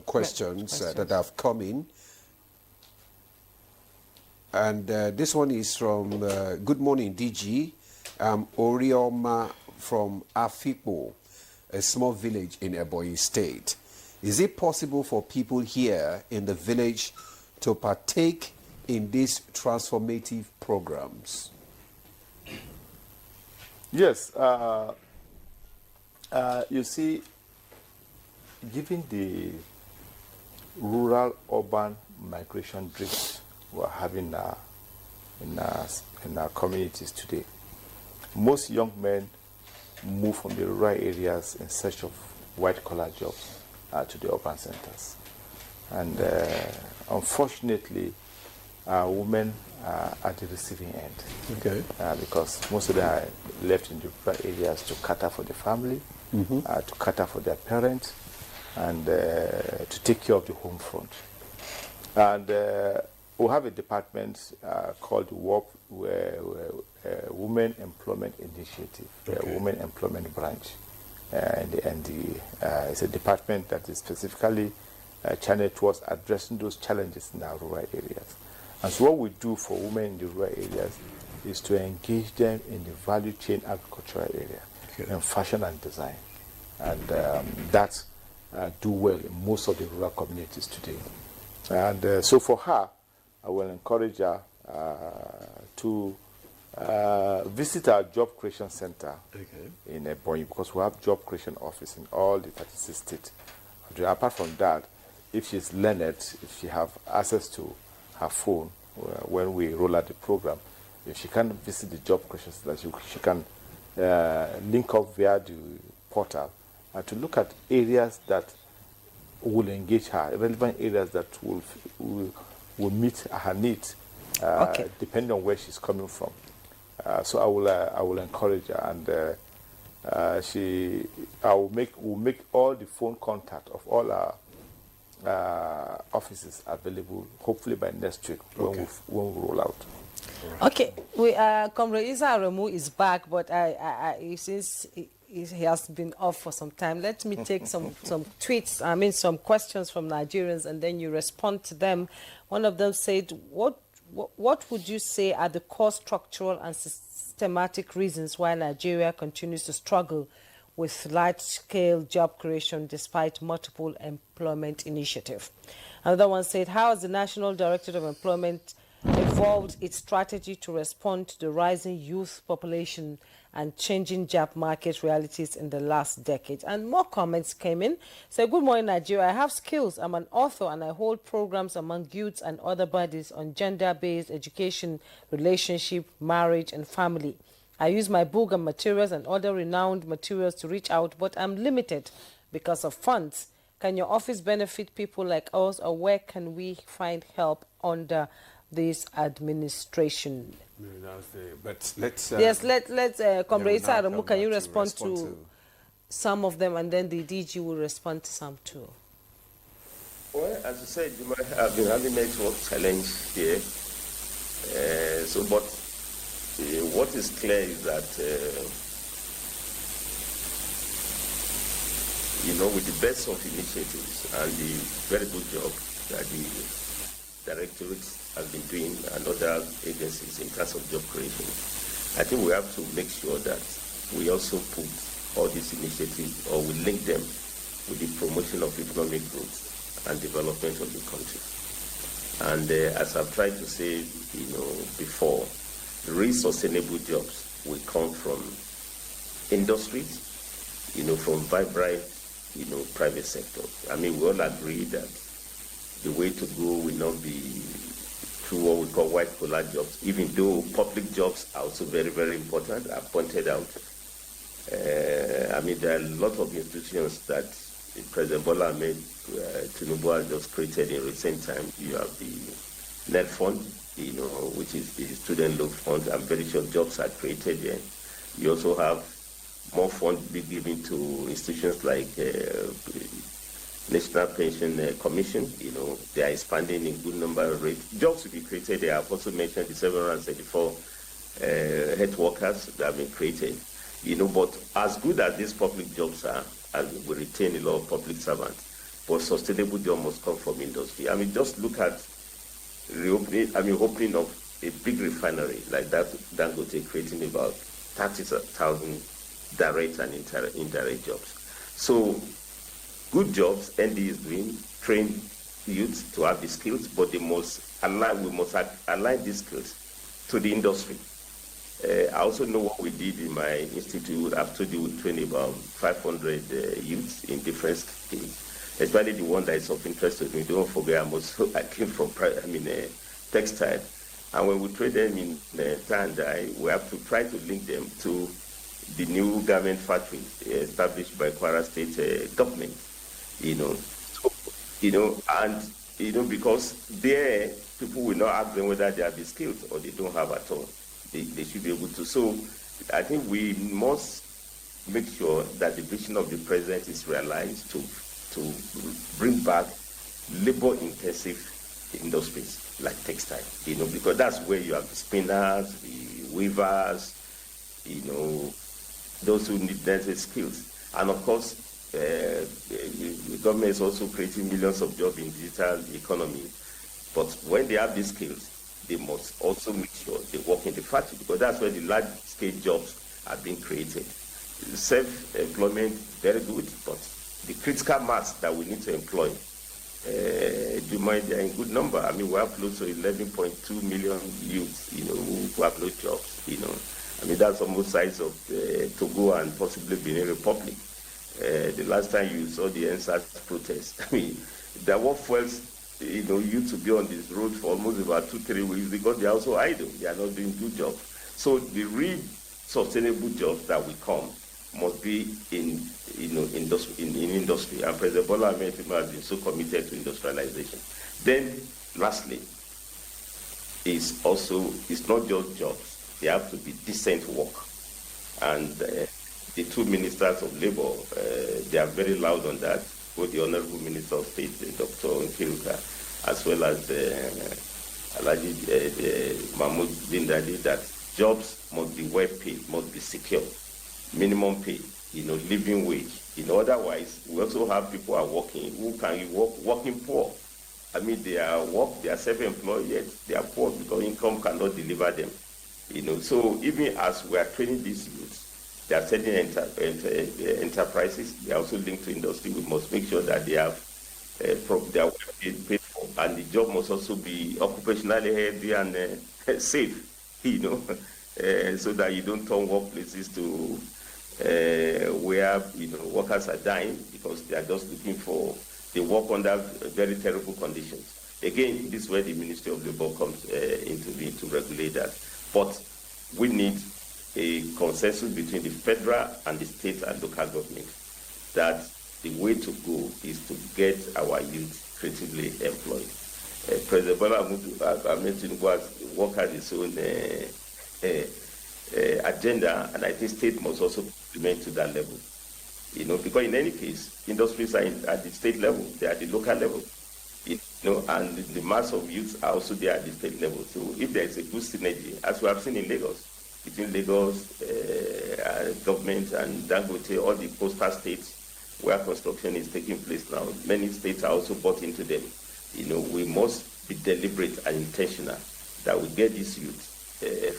questions that have come in. And this one is from Good Morning DG, Orioma from Afikpo, a small village in Ebonyi State. Is it possible for people here in the village to partake in these transformative programs? Yes. You see, given the rural-urban migration drift we're having in our communities today, most young men move from the rural areas in search of white-collar jobs to the urban centers. And unfortunately, women are at the receiving end. Okay. Because most of them are left in the rural areas to cater for the family, to cater for their parents, and to take care of the home front. And we have a department called the Women Employment Initiative, Women Employment Branch in the NTA. It's a department that is specifically channeled towards addressing those challenges in our rural areas. And so what we do for women in the rural areas is to engage them in the value chain agricultural area, in fashion and design. And that do well in most of the rural communities today. And so for her, I will encourage her to visit our job creation center in Ebonyi, because we have job creation office in all the 36 states. Apart from that, if she's learned, if she have access to her phone when we roll out the program, if she can visit the job creation center, she can link up via the portal and to look at areas that will engage her, relevant areas that will meet her needs, depending on where she's coming from. So I will encourage her, and we'll make all the phone contact of all our offices available, hopefully by next week when we roll out. Okay, Comrade Isa Aremu is back, but since he has been off for some time, let me take some tweets, some questions from Nigerians, and then you respond to them. One of them said, what would you say are the core structural and systematic reasons why Nigeria continues to struggle with large-scale job creation despite multiple employment initiatives? Another one said, how has the National Directorate of Employment evolved its strategy to respond to the rising youth population and changing job market realities in the last decade? And more comments came in. So, good morning, Nigeria. I have skills. I'm an author and I hold programs among youths and other bodies on gender-based education, relationship, marriage, and family. I use my book and materials and other renowned materials to reach out, but I'm limited because of funds. Can your office benefit people like us, or where can we find help under this administration? But let's... let's Comrade Isa Aremu, can you respond to some of them, and then the DG will respond to some too? Well, as you said, you might have been having network challenge here. What is clear is that, with the best of initiatives and the very good job that the directorates have been doing and other agencies in terms of job creation, I think we have to make sure that we also put all these initiatives, or we link them with the promotion of economic growth and development of the country. And as I've tried to say, before, real sustainable jobs will come from industries, from vibrant, private sector. I mean, we all agree that the way to go will not be through what we call white-collar jobs, even though public jobs are also very, very important. I pointed out, there are a lot of institutions that President Bola Ahmed Tinubu'S just created in recent times. You have the NET Fund, which is the student loan fund. I'm very sure jobs are created there. You also have more funds being given to institutions like National Pension Commission. They are expanding in good number of rates. Jobs will be created there. I've also mentioned the 734 health workers that have been created. But as good as these public jobs are, and we retain a lot of public servants, but sustainable jobs must come from industry. Just look at opening of a big refinery like that, Dangote, creating about 30,000 direct and indirect jobs. So, good jobs, ND is doing, train youth to have the skills, but we must align these skills to the industry. I also know what we did in my institute. I've told you we trained about 500 youths in different skills, especially the one that is of interest to me. Don't forget, I came from textile. And when we train them in tie and dye, we have to try to link them to the new garment factory established by Kwara State government, So, and, because there, people will not ask them whether they have the skills or they don't have at all. They should be able to. So I think we must make sure that the vision of the president is realized to bring back labor-intensive industries like textile, because that's where you have the spinners, the weavers, those who need necessary skills. And of course, the government is also creating millions of jobs in digital economy. But when they have these skills, they must also make sure they work in the factory, because that's where the large-scale jobs are being created. Self-employment, very good, but the critical mass that we need to employ, do you mind, they're in good number. I mean, we have close to 11.2 million youths, who have no jobs, I mean, that's almost the size of Togo and possibly Benin Republic. The last time you saw the NSAS protest, I mean, there were fuels, youth to be on this road for almost about 2-3 weeks because they are also idle. They are not doing good jobs. So the real sustainable jobs that will come must be in industry. And President Bola Ahmed Tinubu has been so committed to industrialization. Then, lastly, it's not just jobs. They have to be decent work. And the two ministers of labor, they are very loud on that. Both the Honorable Minister of State, Dr. Nkiruka, as well as Alhaji Mahmoud Bindadi, that jobs must be well paid, must be secure, minimum pay, living wage. Otherwise, we also have people who are working who can working poor. I mean, they are self-employed, yet they are poor because income cannot deliver them. So even as we are training these youths, they are setting enterprises. They are also linked to industry. We must make sure that they are paid for, and the job must also be occupationally healthy and safe. So that you don't turn workplaces to where workers are dying because they are just looking for. They work under very terrible conditions. Again, this is where the Ministry of Labour comes into being to regulate that. But we need a consensus between the federal and the state and local government that the way to go is to get our youth creatively employed. President Bola Ahmed Tinubu has worked at his own agenda, and I think state must also remain to that level. Because in any case, industries are at the state level, they are at the local level. And the mass of youths are also there at the state level. So if there is a good synergy, as we have seen in Lagos, between Lagos government and Dangote, all the coastal states where construction is taking place now, many states are also bought into them. We must be deliberate and intentional that we get these youth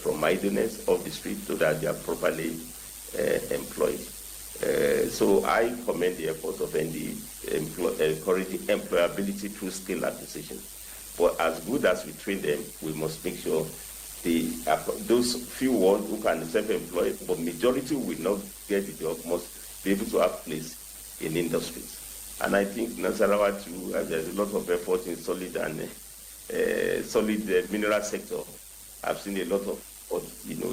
from idleness off the street so that they are properly employed. So I commend the efforts of ND encouraging employability through skill acquisition. But as good as we train them, we must make sure those few ones who can self-employ, but majority will not get the job, must be able to have place in industries. And I think Nasarawa too, there's a lot of effort in solid mineral sector. I've seen a lot of,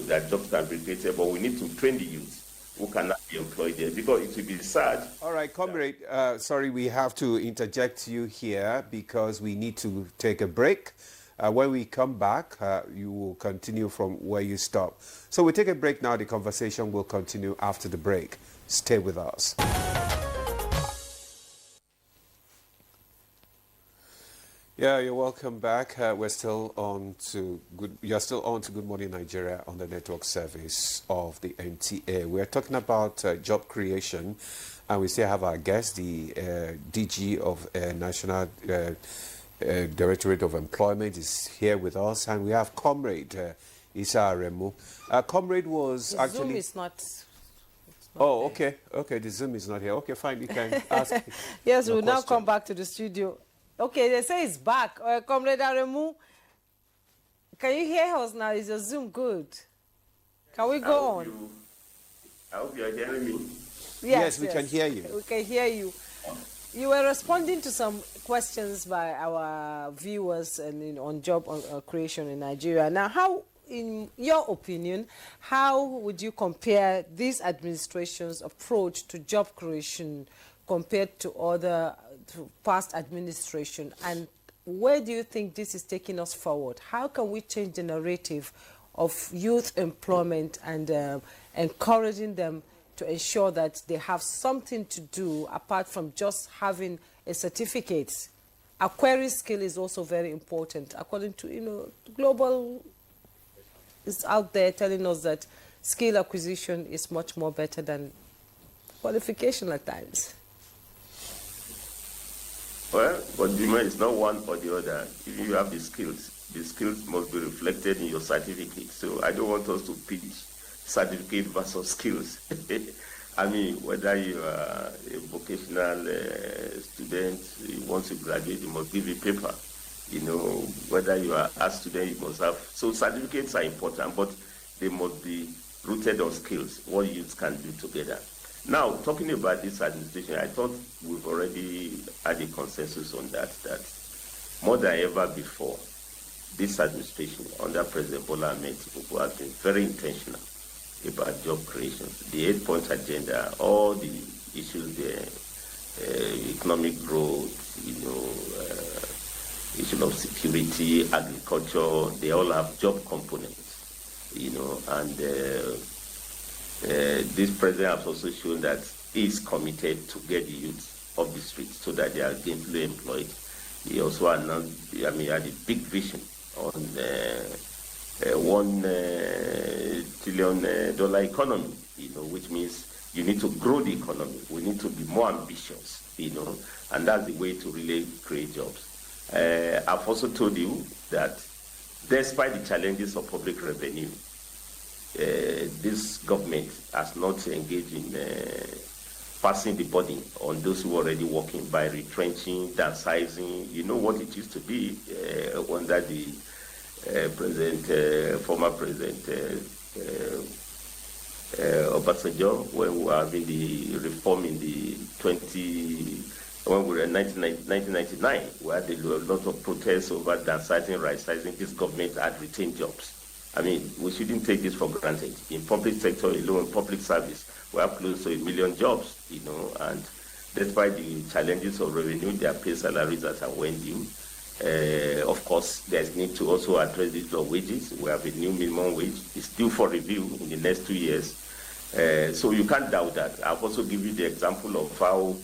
that jobs can be created, but we need to train the youth who cannot be employed there, because it will be sad. All right, comrade, sorry, we have to interject you here because we need to take a break. When we come back, you will continue from where you stop. So we take a break now. The conversation will continue after the break. Stay with us. Yeah, you're welcome back. You're still on to Good Morning Nigeria on the network service of the NTA. We're talking about job creation, and we still have our guest, the DG of National Directorate of Employment, is here with us, and we have Comrade Isa Aremu. Comrade was the actually. Zoom is not. Oh, okay, okay. The Zoom is not here. Okay, fine. You can ask. Yes, we'll now come back to the studio. Okay, they say it's back. Comrade Aremu, can you hear us now? Is your Zoom good? Can we go on? I hope you're hearing me. Yes, we can hear you. We can hear you. You were responding to some questions by our viewers and on job creation in Nigeria. Now, how in your opinion, how would you compare this administration's approach to job creation compared to past administration? And where do you think this is taking us forward? How can we change the narrative of youth employment and encouraging them to ensure that they have something to do apart from just having a certificate? Acquiring skill is also very important. According to, global is out there telling us that skill acquisition is much more better than qualification at times. Well, but it's not one or the other. If you have the skills must be reflected in your certificate. So I don't want us to pitch certificate versus skills. I mean, whether you are a vocational student, once you graduate, you must give a paper. Whether you are a student, you must have. So certificates are important, but they must be rooted on skills, what youths can do together. Now, talking about this administration, I thought we've already had a consensus on that more than ever before, this administration under President Bola Ahmed Tinubu has been very intentional about job creation. The 8-point agenda, all the issues there, economic growth, issue of security, agriculture, they all have job components, and this president has also shown that he is committed to get the youth off the streets so that they are gainfully employed. He also announced, he had a big vision on $1 trillion economy, which means you need to grow the economy. We need to be more ambitious, and that's the way to really create jobs. I've also told you that despite the challenges of public revenue, this government has not engaged in passing the burden on those who are already working by retrenching, downsizing. You know what it used to be under the former president Obasanjo, when we were having the reform in when we were in 1999, we had a lot of protests over downsizing, right-sizing. This government had retained jobs. I mean, we shouldn't take this for granted. In public sector alone, public service, we have close to 1 million jobs, and despite the challenges of revenue, their pay salaries that are when due. Of course, there's need to also address the issue of wages. We have a new minimum wage. It's due for review in the next 2 years. So you can't doubt that. I've also given you the example of how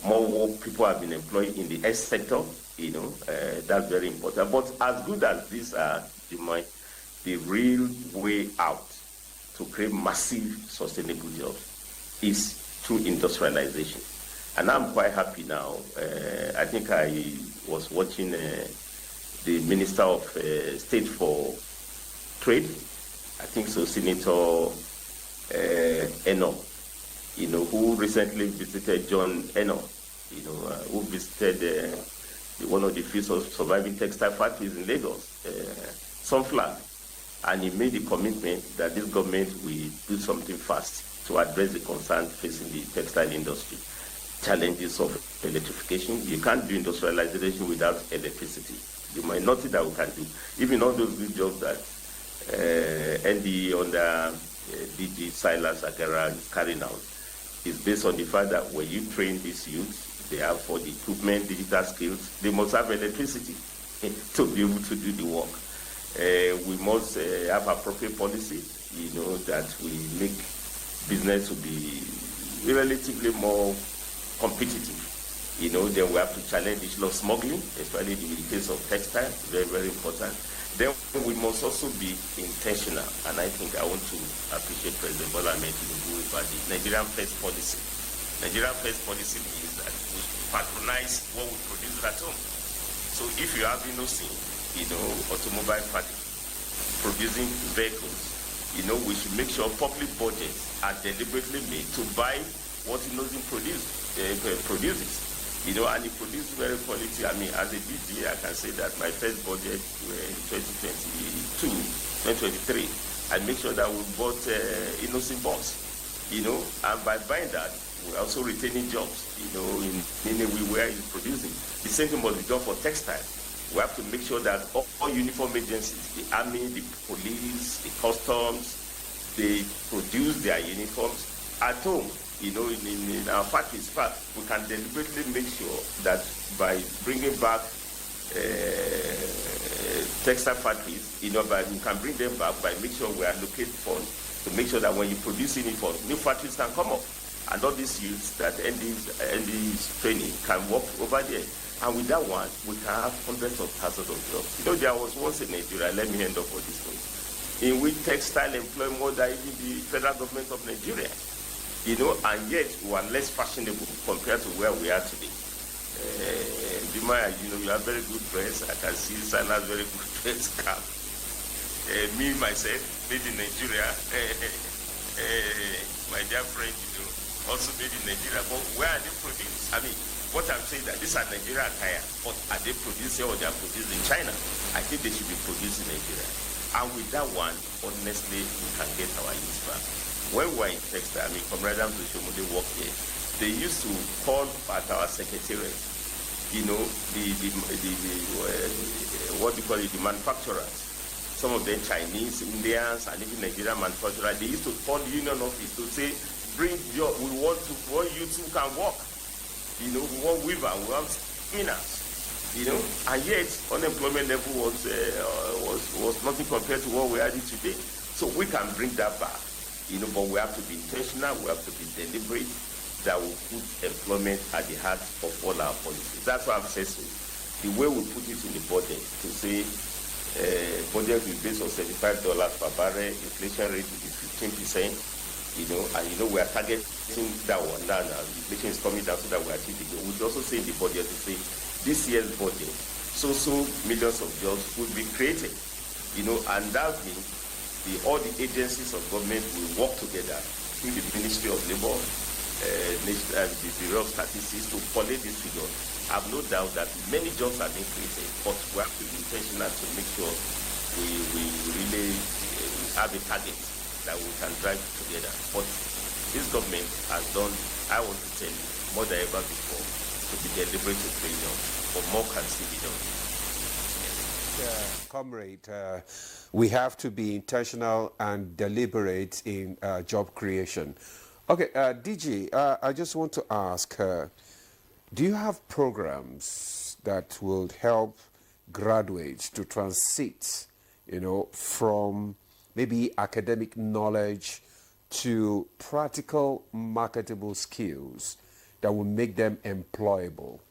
more people have been employed in the health sector. That's very important. But as good as these are, the real way out to create massive sustainable jobs is through industrialization. And I'm quite happy now. I think I was watching the Minister of State for Trade, I think so, Senator Eno, who recently visited John Eno, who visited one of the few surviving textile factories in Lagos, Sunflag, and he made the commitment that this government will do something fast to address the concerns facing the textile industry. Challenges of electrification. You can't do industrialization without electricity. You might not see that we can do. Even all those good jobs that NDE under DG Silas Agara is carrying out is based on the fact that when you train these youths, they have for the equipment, digital skills, they must have electricity to be able to do the work. We must have appropriate policies, that we make business to be relatively more competitive. Then we have to challenge the issue of smuggling, especially in the case of textile, very, very important. Then we must also be intentional, and I think I want to appreciate President Bola Ahmed Tinubu about the Nigerian first policy. Nigerian first policy means that we patronize what we produce at home. So if you have automobile factory producing vehicles, we should make sure public budgets are deliberately made to buy what Innocent produces. And it produces very quality. I mean, as a DG, I can say that my first budget in 2022, 2023, I make sure that we bought Innocent Boss, and by buying that, we're also retaining jobs, in any way where it's producing. The same thing must be done for textile. We have to make sure that all uniform agencies, the army, the police, the customs, they produce their uniforms at home. In our factories, we can deliberately make sure that by bringing back textile factories, we can bring them back by making sure we allocate funds to make sure that when you produce uniforms, new factories can come up. And all these youths that end this training can work over there. And with that one, we can have hundreds of thousands of jobs. There was once in Nigeria, let me end up for this one, in which textile employ more than even the federal government of Nigeria. And yet we are less fashionable compared to where we are today. You have very good dress. I can see Sana's very good dress cap. Me, myself, made in Nigeria. My dear friend, also made in Nigeria. But where are they produced? What I'm saying that these are Nigerian attire, but are they produced here or they are produced in China? I think they should be produced in Nigeria. And with that one, honestly, we can get our use back. When we were in textile, Comrade Amsoshomo, they worked here. They used to call at our secretariat, the manufacturers. Some of them Chinese, Indians, and even Nigerian manufacturers. They used to call the union office to say, we want you two can work. We want weaver, we want spinners. And yet unemployment level was nothing compared to what we are today. So we can bring that back. But we have to be intentional, we have to be deliberate, that will put employment at the heart of all our policies. That's why I'm saying so. The way we put it in the budget, to say budget will be based on $75 per barrel, inflation rate will be 15%, and we are targeting that one now. Inflation is coming down so that we achieve the goal. We also say in the budget to say this year's budget, so millions of jobs will be created, and that means all the agencies of government will work together through the Ministry of Labour, the Bureau of Statistics to collect this figure. I have no doubt that many jobs are being created, but we have to be intentional to make sure we really have a target that we can drive together. But this government has done, I want to tell you, more than ever before, to be deliberate to create jobs, but more can still be done. Comrade, we have to be intentional and deliberate in job creation. Okay, DG, I just want to ask, do you have programs that will help graduates to transit, from maybe academic knowledge to practical marketable skills that will make them employable?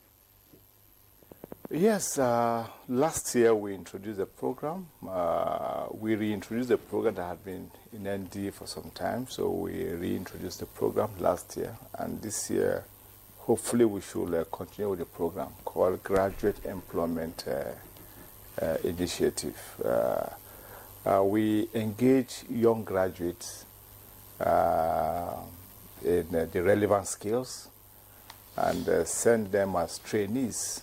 Yes, last year we introduced a program. We reintroduced a program that had been in NTA for some time, so we reintroduced the program last year, and this year hopefully we should continue with the program called Graduate Employment Initiative. We engage young graduates in the relevant skills and send them as trainees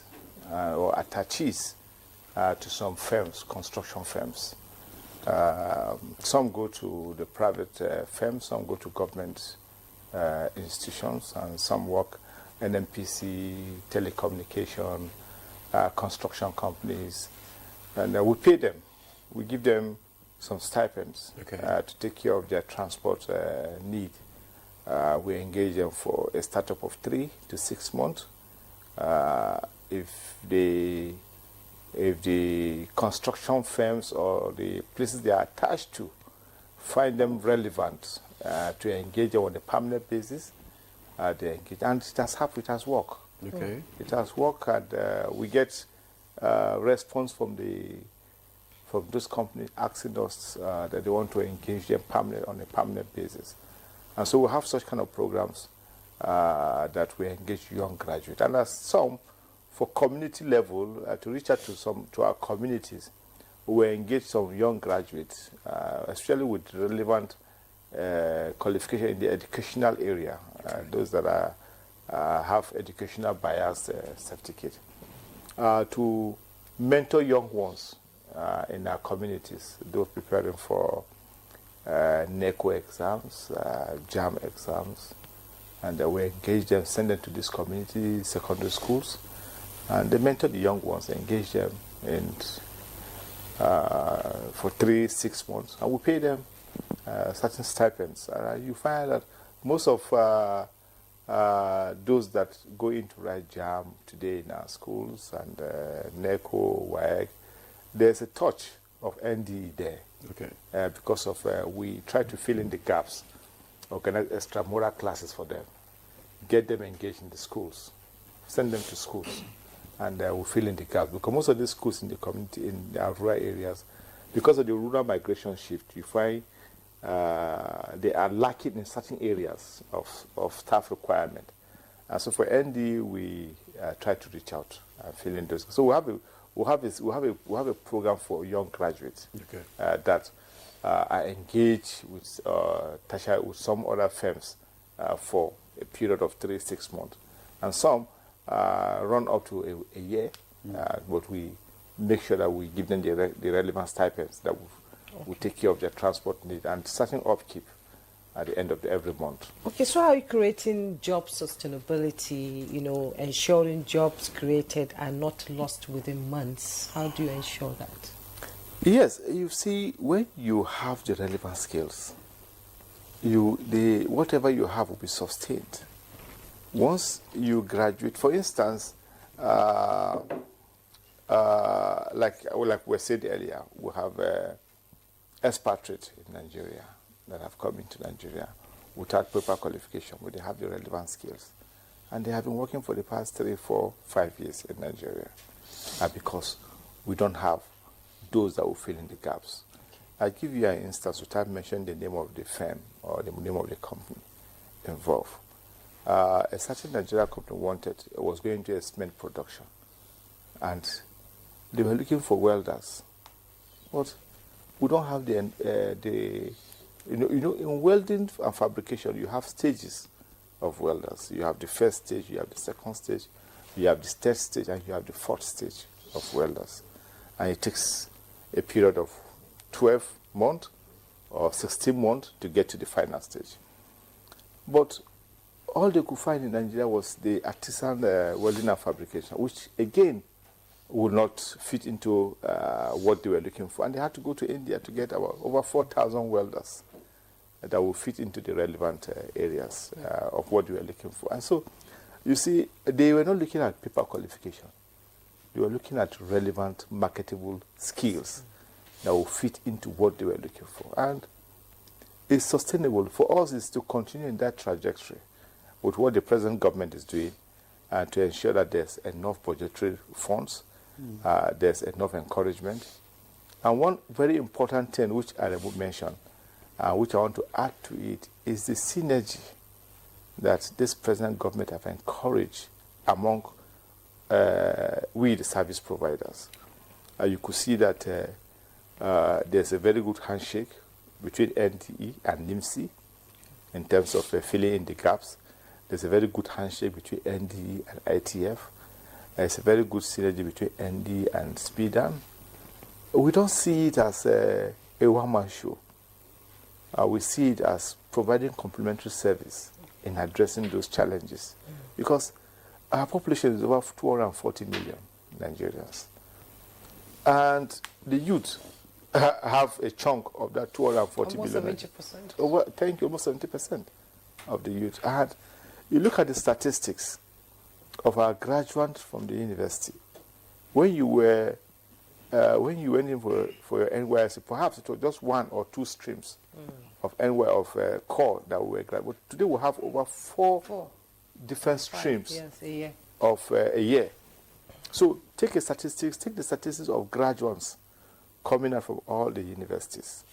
or attachees to some firms, construction firms. Some go to the private firms, some go to government institutions, and some work NNPC, telecommunication, construction companies. And we pay them. We give them some stipends to take care of their transport need. We engage them for a startup of 3 to 6 months. If the construction firms or the places they are attached to find them relevant to engage them on a permanent basis, they engage. And it has happened, it has worked. Okay. It has worked, and we get response from those companies asking us that they want to engage them on a permanent basis. And so we have such kind of programs that we engage young graduates. And as some, for community level, to reach out to our communities, we engage some young graduates, especially with relevant qualification in the educational area, those that have educational bias certificate, to mentor young ones in our communities, those preparing for NECO exams, JAM exams, and we engage them, send them to these community secondary schools, And they mentor the young ones, engage them for 3-6 months, and we pay them certain stipends. You find that most of those that go into write JAM today in our schools and NECO, WAEC, there's a touch of NDE there. Okay. Because of we try to fill in the gaps, organize extramural classes for them, get them engaged in the schools, send them to schools, and we fill in the gaps. Because most of these schools in the community, in our rural areas, because of the rural migration shift, you find they are lacking in certain areas of staff requirement. And so for ND, we try to reach out and fill in those. So we have a program for young graduates that are engaged with with some other firms for a period of 3-6 months, and some run up to a year. But we make sure that we give them the relevant stipends that will take care of their transport needs and certain upkeep at the end of every month. Okay, so how are you creating job sustainability, ensuring jobs created are not lost within months? How do you ensure that? Yes, you see, when you have the relevant skills, whatever you have will be sustained. Once you graduate, for instance, like we said earlier, we have expatriates in Nigeria that have come into Nigeria without proper qualification, but they have the relevant skills. And they have been working for the past 3, 4, 5 years in Nigeria. Because we don't have those that will fill in the gaps. I'll give you an instance without mentioning the name of the firm or the name of the company involved. A certain Nigerian company was going to a cement production, and they were looking for welders. But we don't have in welding and fabrication, you have stages of welders. You have the first stage, you have the second stage, you have the third stage, and you have the fourth stage of welders. And it takes a period of 12 months or 16 months to get to the final stage. But all they could find in Nigeria was the artisan welding and fabrication, which again would not fit into what they were looking for. And they had to go to India to get over 4,000 welders that will fit into the relevant areas of what they were looking for. And so, you see, they were not looking at paper qualification. They were looking at relevant, marketable skills that will fit into what they were looking for. And it's sustainable. For us, is to continue in that trajectory with what the present government is doing, and to ensure that there's enough budgetary funds, there's enough encouragement. And one very important thing which I will mention, which I want to add to it, is the synergy that this present government have encouraged among we, the service providers. You could see that there's a very good handshake between NTE and NIMC in terms of filling in the gaps. There's a very good handshake between NDE and ITF. There's a very good synergy between ND and SPIDAN. We don't see it as a one-man show. We see it as providing complementary service in addressing those challenges. Because our population is over 240 million Nigerians. And the youth have a chunk of that 240 almost million. 70%. Thank you, almost 70% of the youth. And you look at the statistics of our graduates from the university. When you went in for your NYSC, perhaps it was just 1 or 2 streams of core that we were graduating. But today we have over 4 different streams of a year. So take the statistics of graduates coming out from all the universities,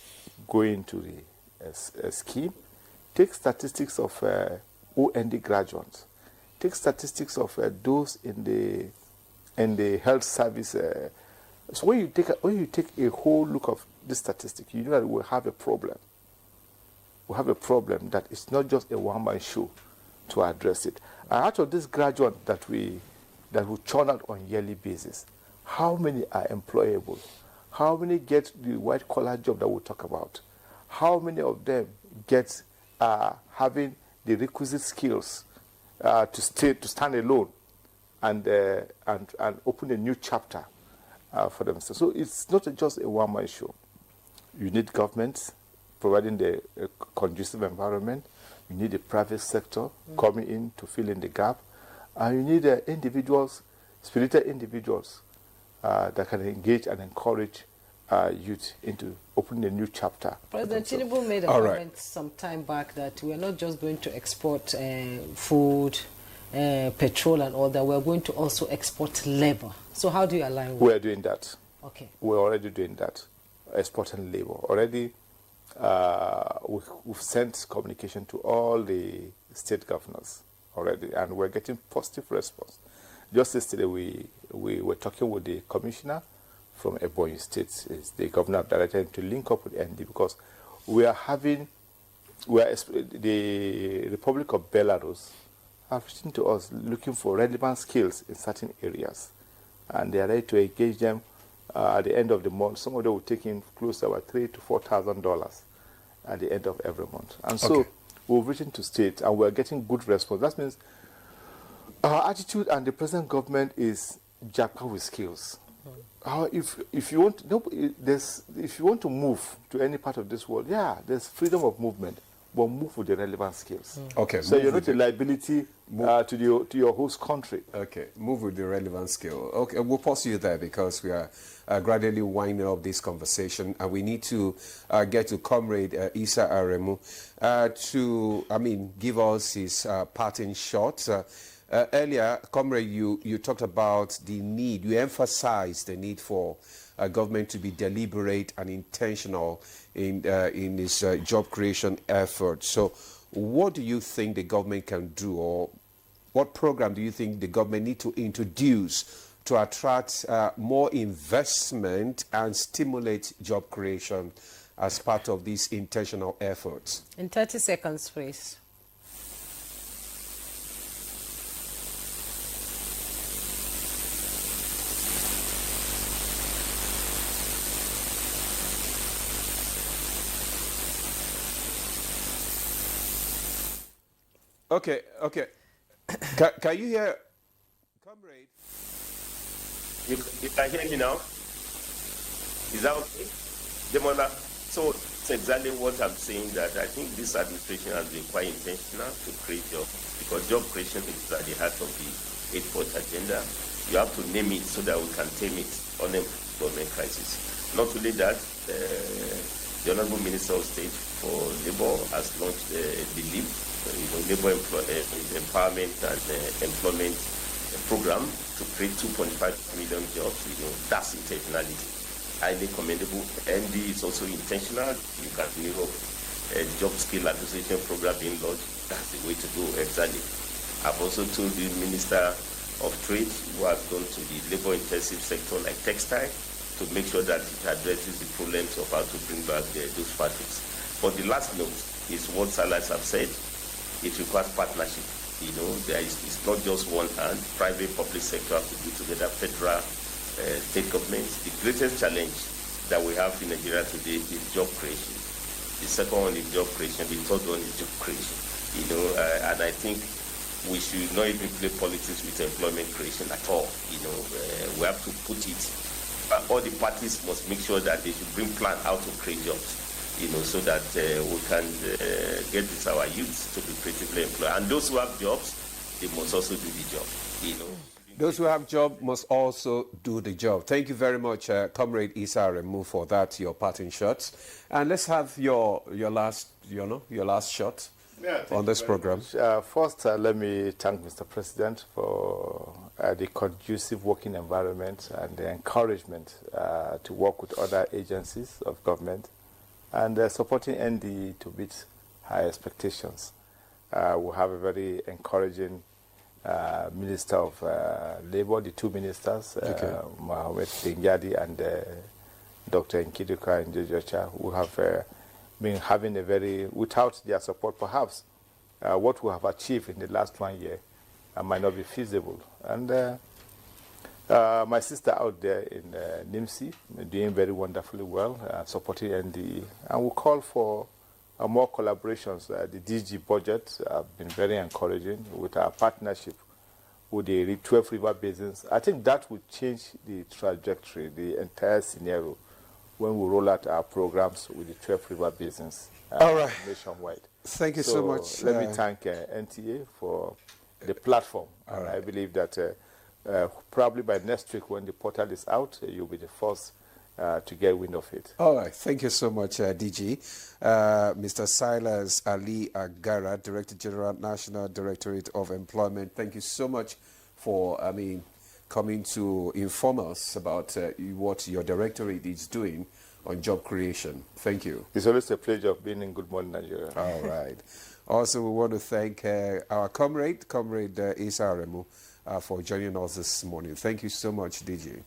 going to the scheme. Take statistics of OND graduates. Take statistics of those in the health service. So when you take a whole look of this statistic, you know that we have a problem. We have a problem that is not just a one-man show to address it. And out of this graduate that we churn out on yearly basis, how many are employable? How many get the white-collar job that we'll talk about? How many of them get having the requisite skills to stand alone and open a new chapter for themselves. So it's not just a one-man show. You need government providing the conducive environment. You need the private sector coming in to fill in the gap. And you need individuals, spirited individuals that can engage and encourage youth into opening a new chapter. President Tinubu made a comment some time back that we're not just going to export food, petrol and all that, we're going to also export labor. So how do you align with We're doing that. Okay. We're already doing that, exporting labor. Already, we've sent communication to all the state governors already, and we're getting positive response. Just yesterday, we were talking with the commissioner from Ebonyi State, is the governor directed him to link up with ND, because the Republic of Belarus have written to us looking for relevant skills in certain areas, and they are ready to engage them at the end of the month. Some of them will take in close to about $3,000 to $4,000 at the end of every month. And so we've written to state, and we're getting good response. That means our attitude and the present government is japa with skills. If you want, if you want to move to any part of this world, there's freedom of movement, but move with the relevant skills. Okay. So you're not a liability to your host country. Okay, move with the relevant skill. Okay, we'll pause you there because we are gradually winding up this conversation, and we need to get to Comrade Isa Aremu to, give us his parting shot. Earlier, Comrade, you talked about the need, you emphasized the need for government to be deliberate and intentional in its job creation effort. So what do you think the government can do, or what program do you think the government need to introduce to attract more investment and stimulate job creation as part of these intentional efforts? In 30 seconds, please. Okay. Can you hear, Comrade? You can hear me now? Is that okay? Demola, so it's exactly what I'm saying, that I think this administration has been quite intentional to create jobs, because job creation is at the heart of the 8-point agenda. You have to name it so that we can tame it, unemployment crisis. Not only that, the Honorable Minister of State for Labour has launched the LEAP, Labour Empowerment and Employment Program to create 2.5 million jobs. That's intentionality. Highly commendable. ND is also intentional. You can a job skill acquisition program being launched. That's the way to go, exactly. I've also told the Minister of Trade, who has gone to the labor-intensive sector like textile, to make sure that it addresses the problems of how to bring back those factories. But the last note is what Salas have said. It requires partnership. It's not just one hand. Private, public sector have to do together, federal, state governments. The greatest challenge that we have in Nigeria today is job creation. The second one is job creation. The third one is job creation. And I think we should not even play politics with employment creation at all. We have to put it. All the parties must make sure that they should bring plan how to create jobs. So that we can get our youths to be creatively employed. And those who have jobs, they must also do the job, Those who have job must also do the job. Thank you very much, Comrade Isa Aremu, for that, your parting shots. And let's have your last shot on this program. First, let me thank Mr. President for the conducive working environment and the encouragement to work with other agencies of government, and supporting ND to meet high expectations. We have a very encouraging Minister of Labour, the two ministers, Mohamed Dingyadi and Dr. Nkiduka and Jojocha, who have been having a without their support perhaps, what we have achieved in the last 1 year might not be feasible. And my sister out there in NIMSI, doing very wonderfully well, supporting NDE. And we call for more collaborations. The DG budget have been very encouraging with our partnership with the 12 river basins. I think that would change the trajectory, the entire scenario, when we roll out our programs with the 12 river basins All right. nationwide. Thank you so much. Let me thank NTA for the platform. And right. I believe that probably by next week when the portal is out, you'll be the first to get wind of it. All right. Thank you so much, DG. Mr. Silas Ali Agara, Director General, National Directorate of Employment. Thank you so much for, coming to inform us about what your directorate is doing on job creation. Thank you. It's always a pleasure of being in Good Morning Nigeria. All right. Also, we want to thank our comrade Isa Aremu, for joining us this morning. Thank you so much, DG.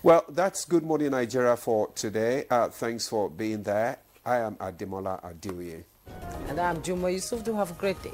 Well, that's Good Morning Nigeria for today. Thanks for being there. I am Ademola Adiwiye. And I'm Juma Yusuf. Do have a great day.